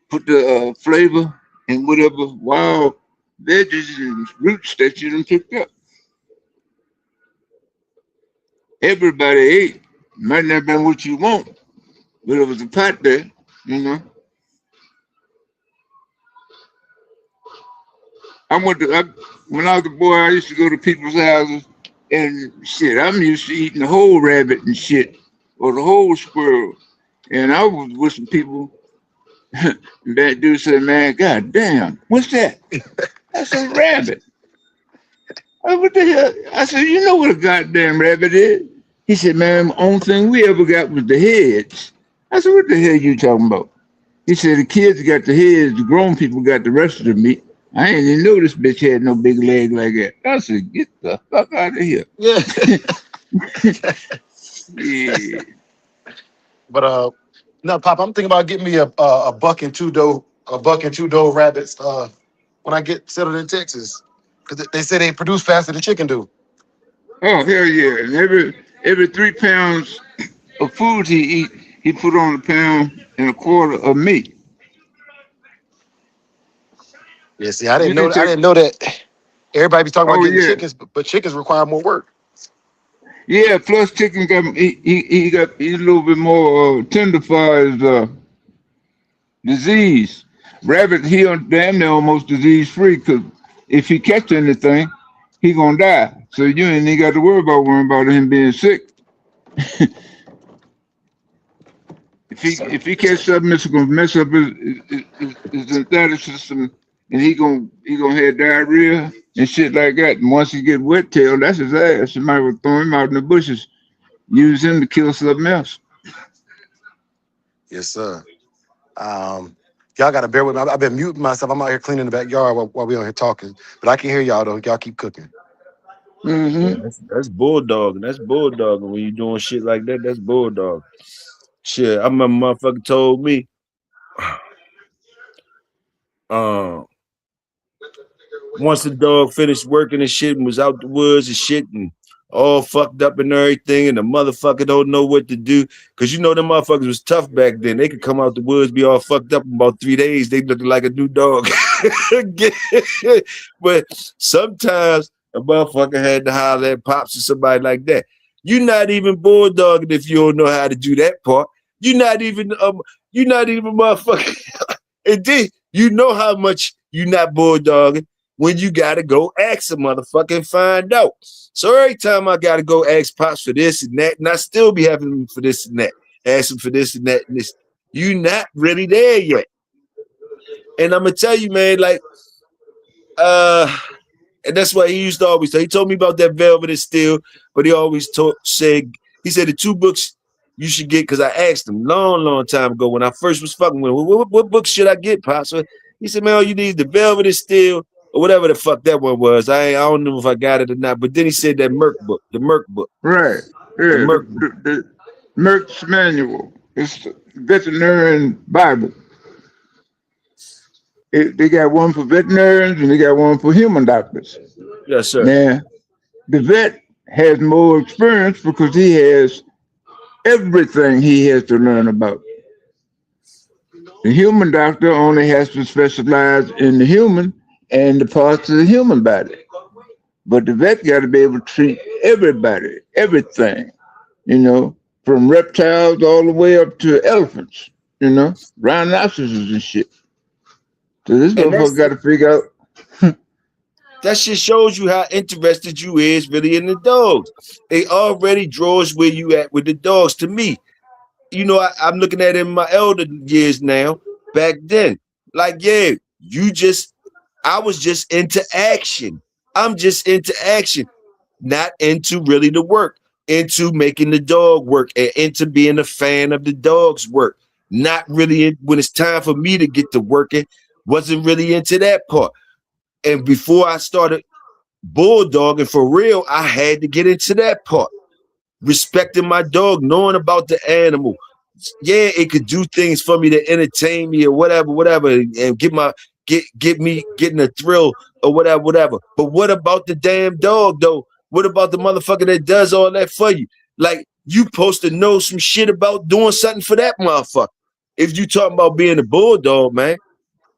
S4: put the flavor and whatever wild veggies and roots that you done picked up. Everybody ate. Might not have been what you want, but it was a pot there, you know. When I was a boy, I used to go to people's houses and shit. I'm used to eating the whole rabbit and shit, or the whole squirrel. And I was with some people. And that dude said, "Man, god damn, what's that?" I said, "Rabbit." What the hell? I said, "You know what a goddamn rabbit is?" He said, "Man, the only thing we ever got was the heads." I said, "What the hell you talking about?" He said, "The kids got the heads, the grown people got the rest of the meat." I ain't even know this bitch had no big leg like that. I said, "Get the fuck out of here."
S3: Yeah.
S4: Yeah.
S3: But no, Pop, I'm thinking about getting me a buck and two doe rabbits when I get settled in Texas. Because they say they produce faster than chicken do.
S4: Oh, hell yeah. And every 3 pounds of food he eat, he put on a pound and a quarter of meat.
S3: Yeah, see, I
S4: You
S3: didn't know
S4: can take,
S3: that everybody be talking about
S4: oh
S3: getting
S4: yeah.
S3: chickens, but chickens require more work.
S4: Yeah, plus chicken got he's a little bit more tender for his disease. Rabbit, damn near almost disease free because if he catch anything, he gonna die. So you ain't even got to worrying about him being sick. If he catch something that's gonna mess up his lymphatic system, and he gonna have diarrhea and shit like that. And once he get wet tail, that's his ass. You might well throw him out in the bushes, use him to kill something else.
S3: Yes, sir. Y'all got to bear with me. I've been muting myself. I'm out here cleaning the backyard while we on here talking. But I can hear y'all, though. Y'all keep cooking.
S1: Yeah,
S4: Mm-hmm.
S1: that's bulldog. That's bulldog. When you doing shit like that, that's bulldog. Shit, I remember motherfucker told me, once the dog finished working and shit and was out the woods and shit and all fucked up and everything, and the motherfucker don't know what to do. Cause you know them motherfuckers was tough back then. They could come out the woods, be all fucked up in about 3 days. They looked like a new dog. But sometimes a motherfucker had to holler at pops or somebody like that. You're not even bulldogging if you don't know how to do that part. You're not even motherfucker. And then you know how much you're not bulldogging when you gotta go ask a motherfucker and find out. So every time I gotta go ask pops for this and that, and I still be having them for this and that, ask him for this and that and this. You not really there yet. And I'm gonna tell you, man, like, and that's why he used to always say. He told me about that Velvet and Steel, but he always said the 2 books you should get, because I asked him long time ago when I first was fucking with him, what books should I get, Pops? He said, man, all you need is the Velvet and Steel, or whatever the fuck that one was. I don't know if I got it or not. But then he said that the Merc book.
S4: Right.
S1: The
S4: Yeah.
S1: Merc book.
S4: The Merck's manual. It's the veterinarian Bible. They got one for veterinarians and they got one for human doctors.
S1: Yes, sir.
S4: Now, the vet has more experience because he has everything he has to learn about. The human doctor only has to specialize in the human and the parts of the human body. But the vet got to be able to treat everybody, everything, from reptiles all the way up to elephants, rhinoceroses and shit. So this
S1: And
S4: motherfucker got to figure out.
S1: that shit shows you how interested you is really in the dogs. It already draws where you at with the dogs. To me, I'm looking at it in my elder years now. Back then, like, yeah, I was just into action. I'm just into action, not into really the work, into making the dog work and into being a fan of the dog's work. Not really when it's time for me to get to working, wasn't really into that part. And before I started bulldogging for real, I had to get into that part. respecting my dog, knowing about the animal. Yeah, it could do things for me to entertain me or whatever, and get me getting a thrill or whatever. But what about the damn dog though? What about the motherfucker that does all that for you? Like, you supposed to know some shit about doing something for that motherfucker. If you talking about being a bulldog, man,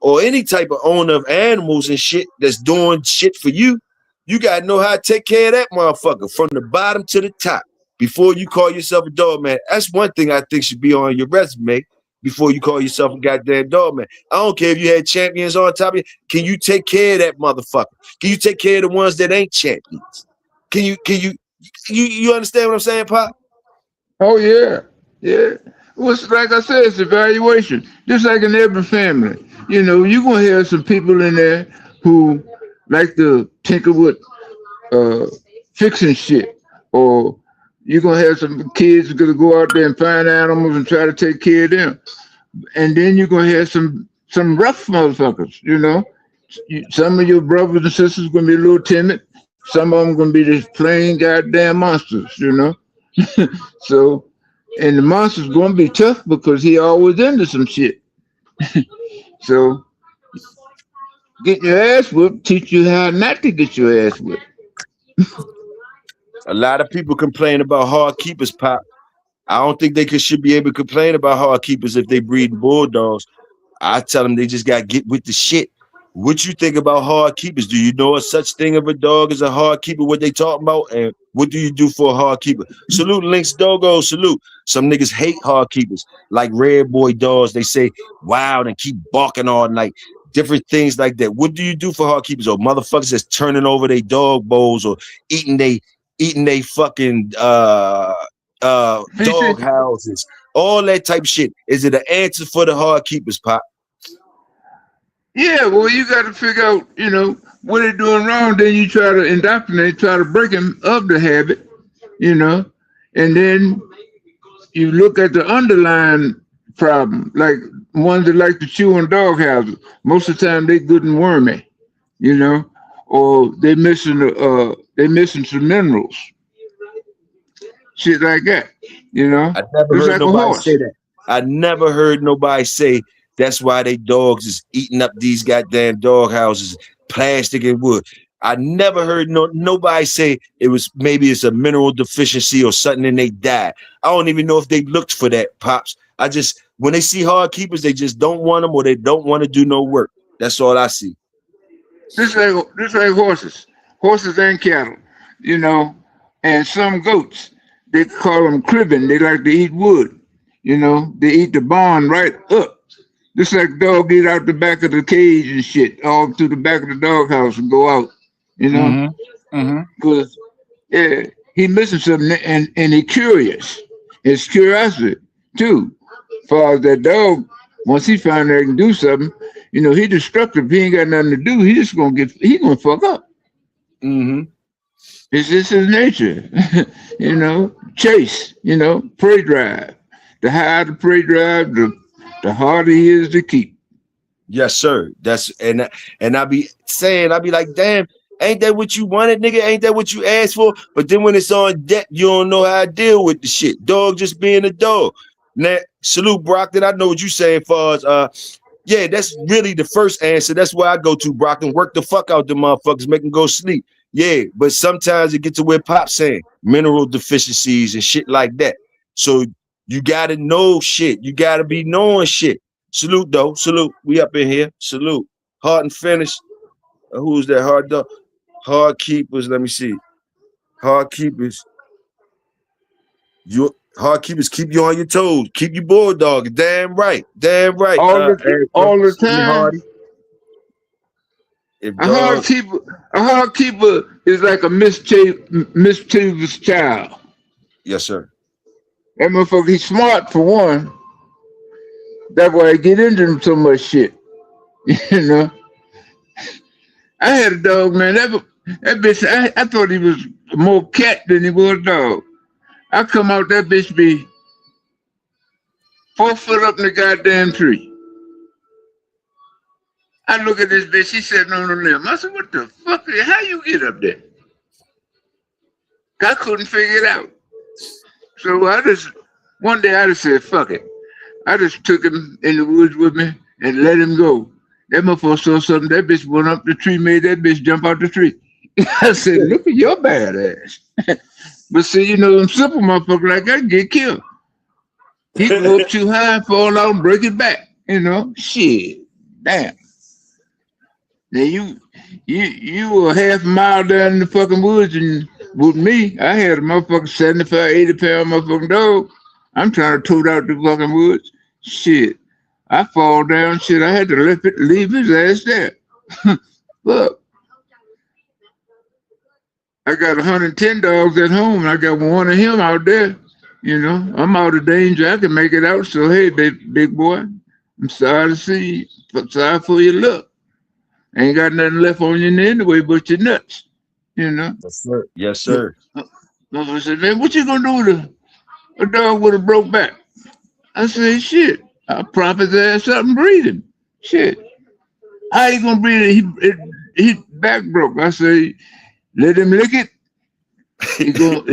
S1: or any type of owner of animals and shit that's doing shit for you, you gotta know how to take care of that motherfucker from the bottom to the top before you call yourself a dog man. That's one thing I think should be on your resume before you call yourself a goddamn dog man. I don't care if you had champions on top of you. Can you take care of that motherfucker? Can you take care of the ones that ain't champions? Can you understand what I'm saying, Pop?
S4: Oh yeah, yeah. Well, it's like I said, it's evaluation. Just like in every family, you know, you're gonna have some people in there who like to tinker with fixing shit, or you're gonna have some kids who are gonna go out there and find animals and try to take care of them, and then you're gonna have some rough motherfuckers. You know, some of your brothers and sisters are gonna be a little timid. Some of them gonna be just plain goddamn monsters. You know, so. And the monster's gonna be tough because he always into some shit. So getting your ass whooped teach you how not to get your ass whooped.
S1: A lot of people complain about hard keepers, Pop. I don't think they should be able to complain about hard keepers if they breed bulldogs. I tell them they just got to get with the shit. What you think about hard keepers? Do you know a such thing of a dog as a hard keeper? What they talking about? And what do you do for a hard keeper? Salute, Lynx Dogo, salute. Some niggas hate hard keepers, like red boy dogs. They say wild and keep barking all night. Different things like that. What do you do for hard keepers? Or motherfuckers that's turning over their dog bowls or eating they fucking dog houses, all that type of shit. Is it an answer for the hard keepers, Pop?
S4: Yeah, well, you got to figure out, you know, what they're doing wrong. Then you try to indoctrinate, try to break them of the habit, you know, and then you look at the underlying problem, like ones that like to chew on dog houses. Most of the time, they good and wormy, you know, or they missing some minerals, shit like that, you know.
S1: I never
S4: It's
S1: heard
S4: like
S1: nobody say that. I never heard nobody say that's why they dogs is eating up these goddamn dog houses, plastic and wood. I never heard nobody say maybe it's a mineral deficiency or something and they died. I don't even know if they looked for that, Pops. When they see hard keepers, they just don't want them or they don't want to do no work. That's all I see.
S4: This like horses and cattle, you know, and some goats. They call them cribbing. They like to eat wood, you know. They eat the barn right up. Just like dog eat out the back of the cage and shit, all through the back of the doghouse and go out, you know. Because yeah, he missing something and he curious. It's curiosity too. As far as that dog, once he find out he can do something, you know, he destructive. He ain't got nothing to do. He just gonna fuck up. It's just his nature, you know. Chase, you know, prey drive. The higher the prey drive, the harder he is to keep.
S1: Yes, sir. And I be like, damn, ain't that what you wanted, nigga? Ain't that what you asked for? But then when it's on deck, you don't know how to deal with the shit. Dog just being a dog. Now, salute Brockton. I know what you saying, far as yeah, that's really the first answer. That's where I go to, Brockton. Work the fuck out the motherfuckers, make them go sleep. Yeah, but sometimes it gets to where Pop's saying mineral deficiencies and shit like that. So you gotta know shit. You gotta be knowing shit. Salute though. Salute. We up in here. Salute. Hard and finish. Who's that? Hard dog. Hard keepers. Let me see. Hard keepers. Hard keepers keep you on your toes. Keep you bulldog. Damn right. Damn right.
S4: All the time. A hard keeper is like a mischievous child.
S1: Yes, sir.
S4: That motherfucker, he's smart for one. That's why I get into him so much shit. You know? I had a dog, man. That bitch, I thought he was more cat than he was dog. I come out, that bitch be 4 foot up in the goddamn tree. I look at this bitch, she sitting on the limb. I said, what the fuck? How you get up there? I couldn't figure it out. So one day I just said, fuck it. I just took him in the woods with me and let him go. That motherfucker saw something. That bitch went up the tree, made that bitch jump out the tree. I said, look at your bad ass. But see, you know, them simple motherfuckers like that get killed. He go up too high, fall out, and break it back. You know, shit, damn. Now you were half a mile down in the fucking woods, and with me, I had a motherfucking 75, 80-pound motherfucking dog. I'm trying to tote out the fucking woods. Shit, I fall down. Shit, I had to leave his ass there. Look, I got 110 dogs at home, and I got one of him out there. You know, I'm out of danger. I can make it out. So hey, big boy, I'm sorry to see you. Sorry for your luck. Ain't got nothing left on you anyway but your nuts, you know.
S1: Yes, sir. Yes, sir.
S4: I said, man, what you gonna do with a dog with a broke back? I said, shit, I'll prop his ass up and breed him. Shit. How you gonna breed it? He back broke. I say, let him lick it.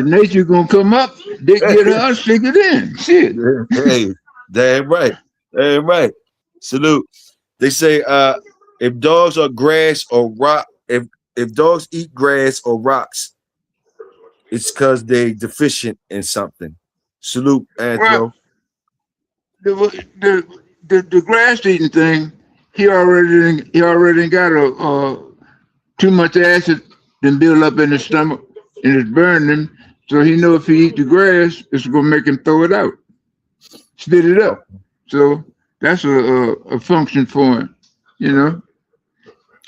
S4: Nature gonna come up, dick get her, stick it in. Shit.
S1: Hey, damn right. Damn right. Salute. They say if dogs are grass or rock, if dogs eat grass or rocks, it's because they deficient in something. Salute, Anthony.
S4: Well, the grass eating thing, he already got too much acid then build up in his stomach and it's burning him. So he know if he eat the grass, it's gonna make him throw it out, spit it up. So that's a function for him, you know.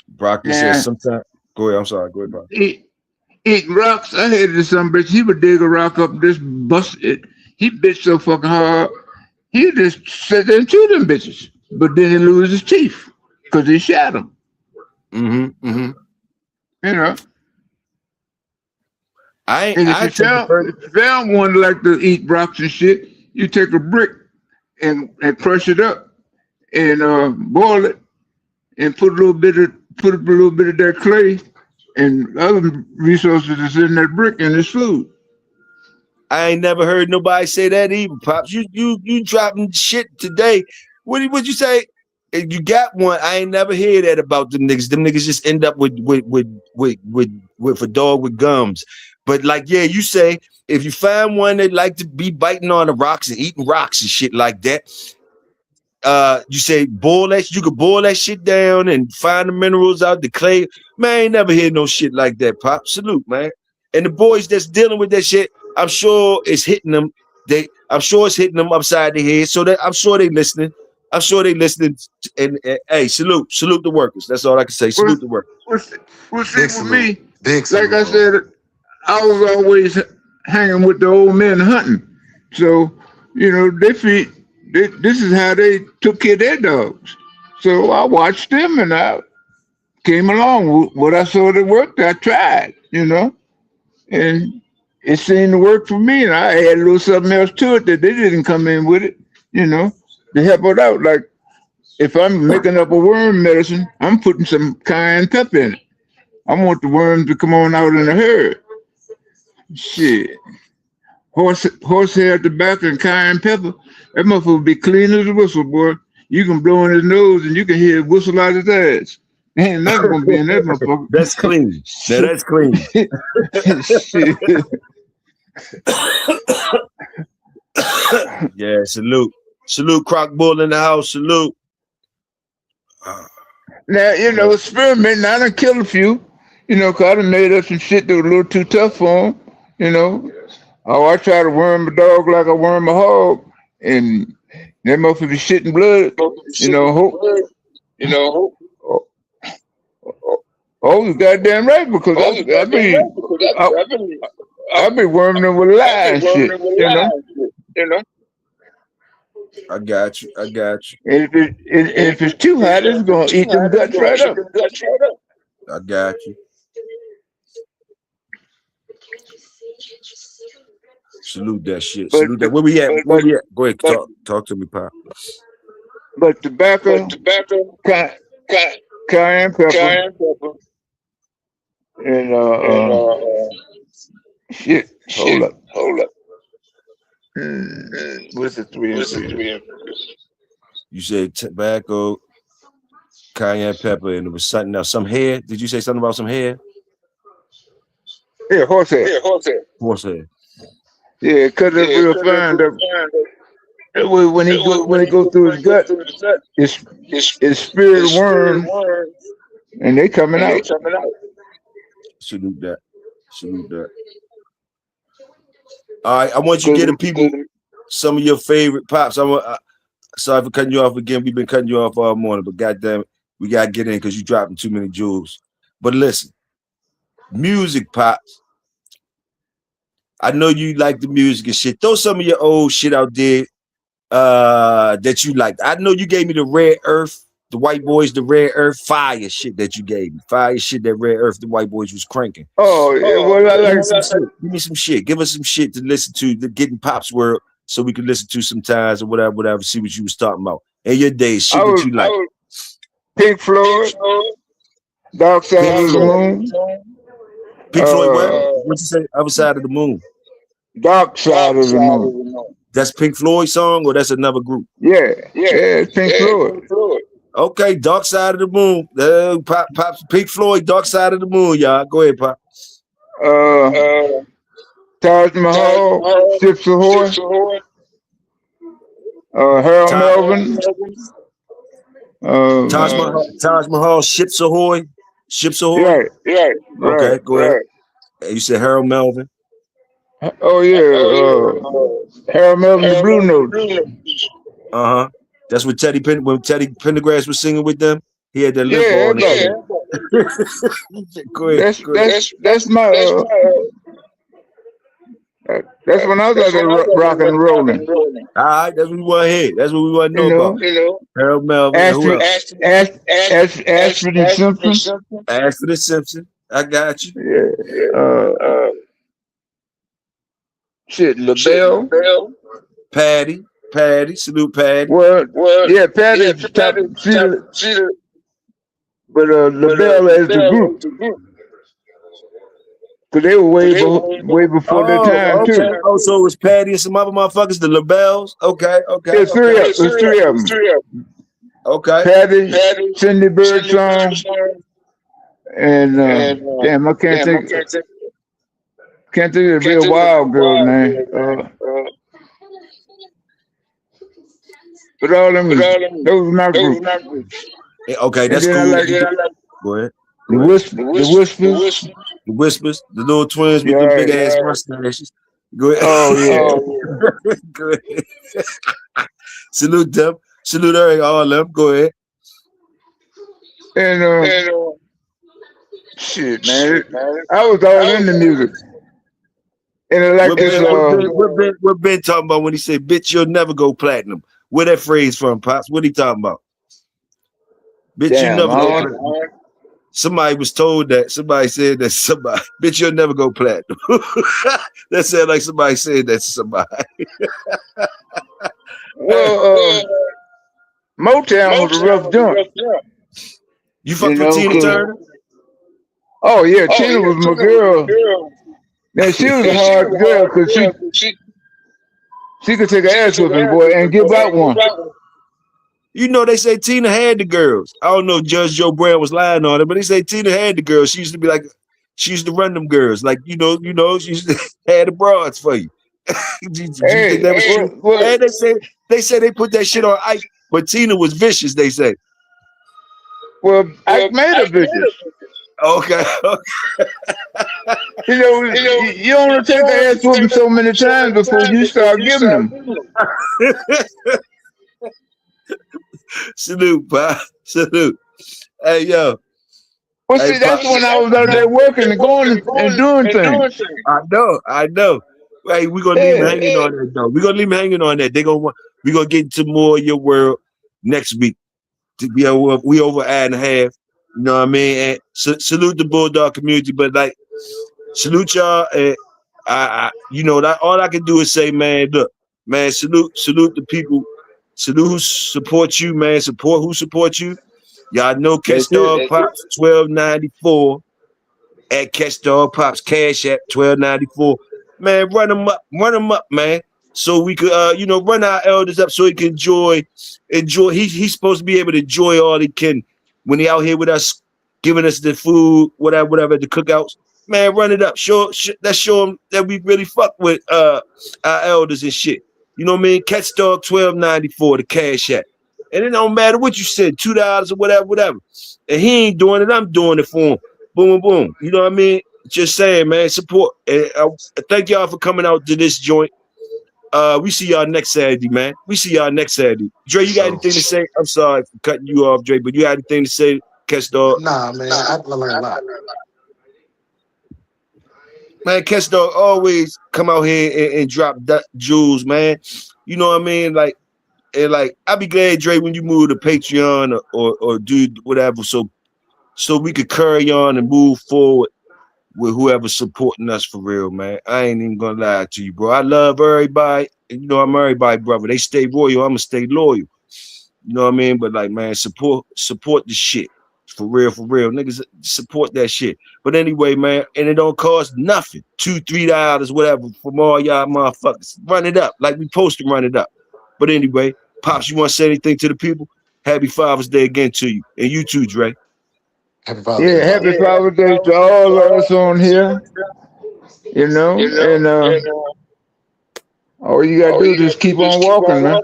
S1: Broccoli says sometimes. Go ahead. I'm sorry. Go ahead, Brock.
S4: Eat rocks. I hated some bitch. He would dig a rock up, this bust it. He bitched so fucking hard. He just sat there and chewed them bitches. But then he lose his teeth because he shot them. You know. If you found one like to eat rocks and shit, you take a brick and crush it up and boil it and put a little bit of that clay and other resources that's in that brick in this food.
S1: I ain't never heard nobody say that either, Pops. You dropping shit today. What you say? If you got one, I ain't never hear that about them niggas. Them niggas just end up with a dog with gums. But like, yeah, you say if you find one that like to be biting on the rocks and eating rocks and shit like that, you say boil that. You could boil that shit down and find the minerals out, the clay. Man, I ain't never hear no shit like that, Pop. Salute, man. And the boys that's dealing with that shit, I'm sure it's hitting them. I'm sure it's hitting them upside the head. So that I'm sure they listening. I'm sure they listening. And hey, salute the workers. That's all I can say. Salute the workers.
S4: Well, see, for me, like I said, I was always hanging with the old men hunting. So, you know, this is how they took care of their dogs. So I watched them and I came along. What I saw that worked, I tried, you know. And it seemed to work for me. And I added a little something else to it that they didn't come in with it, you know, to help it out. Like if I'm making up a worm medicine, I'm putting some cayenne pepper in it. I want the worms to come on out in a herd. Shit. Horsehair tobacco and cayenne pepper, that motherfucker will be clean as a whistle, boy. You can blow in his nose and you can hear it whistle out his ass. Ain't nothing gonna be in that motherfucker.
S1: That's clean. Now that's clean. Yeah, salute. Salute Croc Bull in the house. Salute.
S4: Now, you know, experimenting, I done killed a few, you know, because I done made up some shit that was a little too tough for them, you know. Oh, I try to worm a dog like I worm a hog, and that motherfucker be shitting blood, you know. Oh, you goddamn right, because I be worming them with lie and shit, you know.
S1: I got you.
S4: And if it's too hot, it's gonna eat them guts right up.
S1: I got you. Salute that shit. Salute that. Where we at? Go ahead. Talk to me, Pop.
S4: But tobacco, cayenne pepper, and shit. Hold up. What's the three ingredients?
S1: You said tobacco, cayenne pepper, and it was something else. Some hair. Did you say something about some hair?
S4: Yeah, horsehead.
S1: Horsehair.
S4: Yeah, because it's real fine. When he go through his gut, it's spirit worms, and they coming out.
S1: Salute that. All right, I want you to get the people some of your favorite pops. Sorry for cutting you off again. We've been cutting you off all morning, but goddamn it, we gotta get in because you dropping too many jewels. But listen, music pops. I know you like the music and shit. Throw some of your old shit out there that you liked. I know you gave me the Rare Earth, the White Boys, the Rare Earth fire shit that you gave me. Fire shit that Rare Earth, the White Boys was cranking.
S4: Oh, yeah, well, I like
S1: some shit. Give me some shit. Give us some shit to listen to, to get in Pop's world so we can listen to sometimes or whatever, see what you was talking about. In your days, shit that you like.
S4: Pink Floyd, Dark Side of the Moon.
S1: Pink Floyd, what you say? Other Side of the Moon.
S4: Dark Side of the Moon.
S1: That's Pink Floyd song, or that's another group?
S4: Yeah, it's Pink Floyd.
S1: Okay, Dark Side of the Moon. Pops, Pink Floyd, Dark Side of the Moon, y'all. Go ahead, Pop.
S4: Taj Mahal, Ships Ahoy. Harold Melvin.
S1: Taj Mahal, Ships Ahoy.
S4: Right.
S1: Okay, go ahead. You said Harold Melvin.
S4: Oh yeah, Harold Melvin, the Blue Notes.
S1: That's when Teddy Pendergrass was singing with them. He had that lip on. Go ahead.
S4: That's my. That's when I was out there rocking and rolling.
S1: All right, that's what we want to hear. That's what we want to know about. Harold Melvin.
S4: Ashford and Simpson.
S1: Ashford and Simpson. I got you.
S4: Yeah. LaBelle.
S1: Patty. Salute Patty.
S4: Well, yeah, Patty. But LaBelle as the group. Because they were way before their time, too.
S1: Oh, so it was Patty and some other motherfuckers, the LaBelles? Okay.
S4: There's three of them.
S1: Okay.
S4: Patty, Cindy Birdsong, and damn, I can't think of the real wild girl name. But all them, those were my group.
S1: Okay, that's cool. Go ahead.
S4: The
S1: Whispers, the little twins with the big ass mustaches. Go ahead.
S4: Oh yeah.
S1: Go ahead. Salute them. Salute all of them. Go ahead.
S4: And shit, man. I was all in the music. And like
S1: what Ben talking about when he said, "Bitch, you'll never go platinum"? Where that phrase from, Pops? What he talking about? Bitch, you never go platinum. Somebody was told that. Somebody said that. Somebody, bitch, you'll never go platinum. That sounded like somebody said that to somebody.
S4: Well, Motown was a rough joint.
S1: You fucked with Tina Turner?
S4: Oh yeah, Tina was my girl. Now she was a hard girl because she could take an ass whipping, boy, and give out one.
S1: You know, they say Tina had the girls. I don't know if Judge Joe Brown was lying on it, but they say Tina had the girls. She used to be like, she used to run them girls. Like, you know, she used to have the broads for you. They say they put that shit on Ike, but Tina was vicious, they say.
S4: Well, Ike made her vicious.
S1: Okay.
S4: You don't want to take the ass whooping so many times before you start giving them.
S1: Salute, Pop. Salute. Hey, yo.
S4: Well, see, that's when I was out there working and going and doing things.
S1: I know. Hey, we're gonna leave him hanging on that, though. We're gonna leave him hanging on that. We're gonna get into more of your world next week. We over an hour and a half. You know what I mean? And salute the Bulldog community, but like, salute y'all. And all I can do is say, man, look, man, salute the people. Salute who support you, man. Support who support you. Y'all know Catchdog Pops 1294 at Catchdog Pops Cash App 1294. Man, run them up, man. so we could you know, run our elders up so he can enjoy. He's supposed to be able to enjoy all he can when he out here with us, giving us the food, whatever the cookouts. Man, run it up. Let's show him that we really fuck with our elders and shit. You know what I mean? Catchdog 12.94 the cash app. And it don't matter what you said, $2 or whatever. And he ain't doing it, I'm doing it for him. Boom, boom. You know what I mean? Just saying, man, support. And thank y'all for coming out to this joint. We see y'all next Saturday, man. We see y'all next Saturday. Dre, you got anything to say? I'm sorry for cutting you off, Dre, but you got anything to say, Catchdog?
S3: Nah, man, I learned a lot.
S1: Man, Catchdog always come out here and drop jewels, man. You know what I mean? Like, and like, I'll be glad, Dre, when you move to Patreon or do whatever, so we could carry on and move forward with whoever's supporting us for real, man. I ain't even gonna lie to you, bro. I love everybody. And you know, I'm everybody, brother. They stay royal, I'ma stay loyal. You know what I mean? But like, man, support the shit. For real. Niggas support that shit. But anyway, man, and it don't cost nothing. $2, $3, whatever, from all y'all motherfuckers. Run it up like we supposed to run it up. But anyway, Pops, you want to say anything to the people? Happy Father's Day again to you. And you too, Dre.
S3: Happy Father's Day.
S4: Yeah, happy Father's Day to all of us on here. You know, and all you gotta do is just keep on walking, man.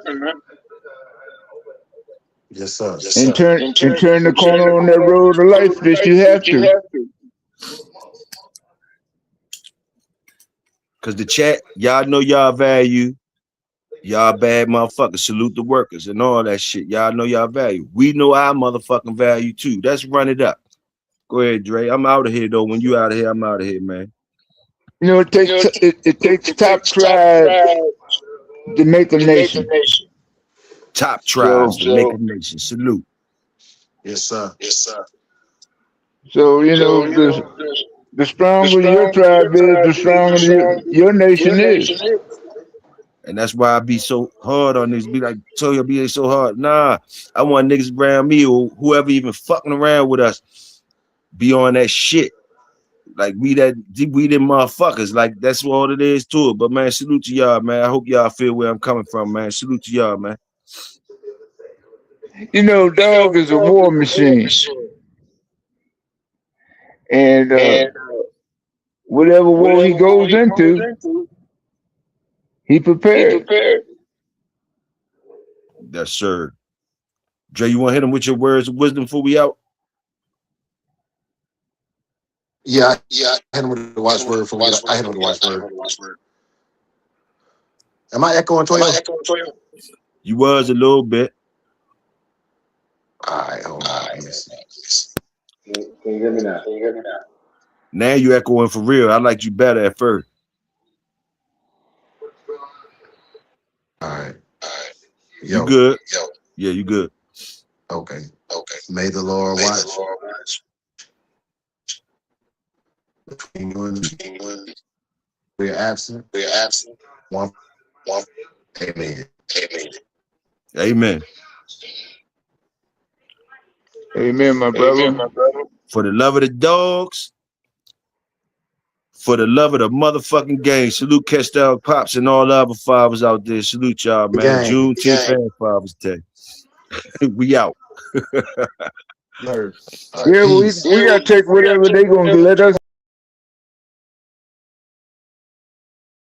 S3: Yes, sir.
S4: And turn the corner on that road of life that you have to.
S1: Cause the chat, y'all know y'all value. Y'all bad motherfuckers. Salute the workers and all that shit. Y'all know y'all value. We know our motherfucking value too. Let's run it up. Go ahead, Dre. I'm out of here though. When you out of here, I'm out of here, man.
S4: You know, it takes top tribes to make a nation.
S1: Top tribes to make a nation. Salute.
S3: Yes, sir.
S4: So, you know, the stronger your tribe is, the stronger your nation is.
S1: And that's why I be so hard on this. Be like, Toyo being so hard. Nah, I want niggas around me or whoever even fucking around with us be on that shit. Like we them motherfuckers. Like that's all it is to it. But man, salute to y'all, man. I hope y'all feel where I'm coming from, man. Salute to y'all, man.
S4: You know, Dog is a war machine. And whatever war he goes into, he prepared.
S1: Yes, sir. Dre, you want to hit him with your words of wisdom before we out?
S3: Yeah, I hit him with the watchword for I hit him with the watchword. Am I echoing, Toyo?
S1: You was a little bit.
S3: All right, hold on.
S2: Can you hear me now?
S1: Now you echoing for real. I liked you better at first.
S3: All right.
S1: You good? Yeah, you good.
S3: Okay. May the Lord watch between you and we are absent. One. Amen.
S4: Amen, my brother.
S1: For the love of the dogs, for the love of the motherfucking game. Salute Catchdog, Pops, and all the other fathers out there. Salute y'all, man. Juneteenth and Father's Day. We out.
S4: Yeah, we gotta take whatever they gonna let us.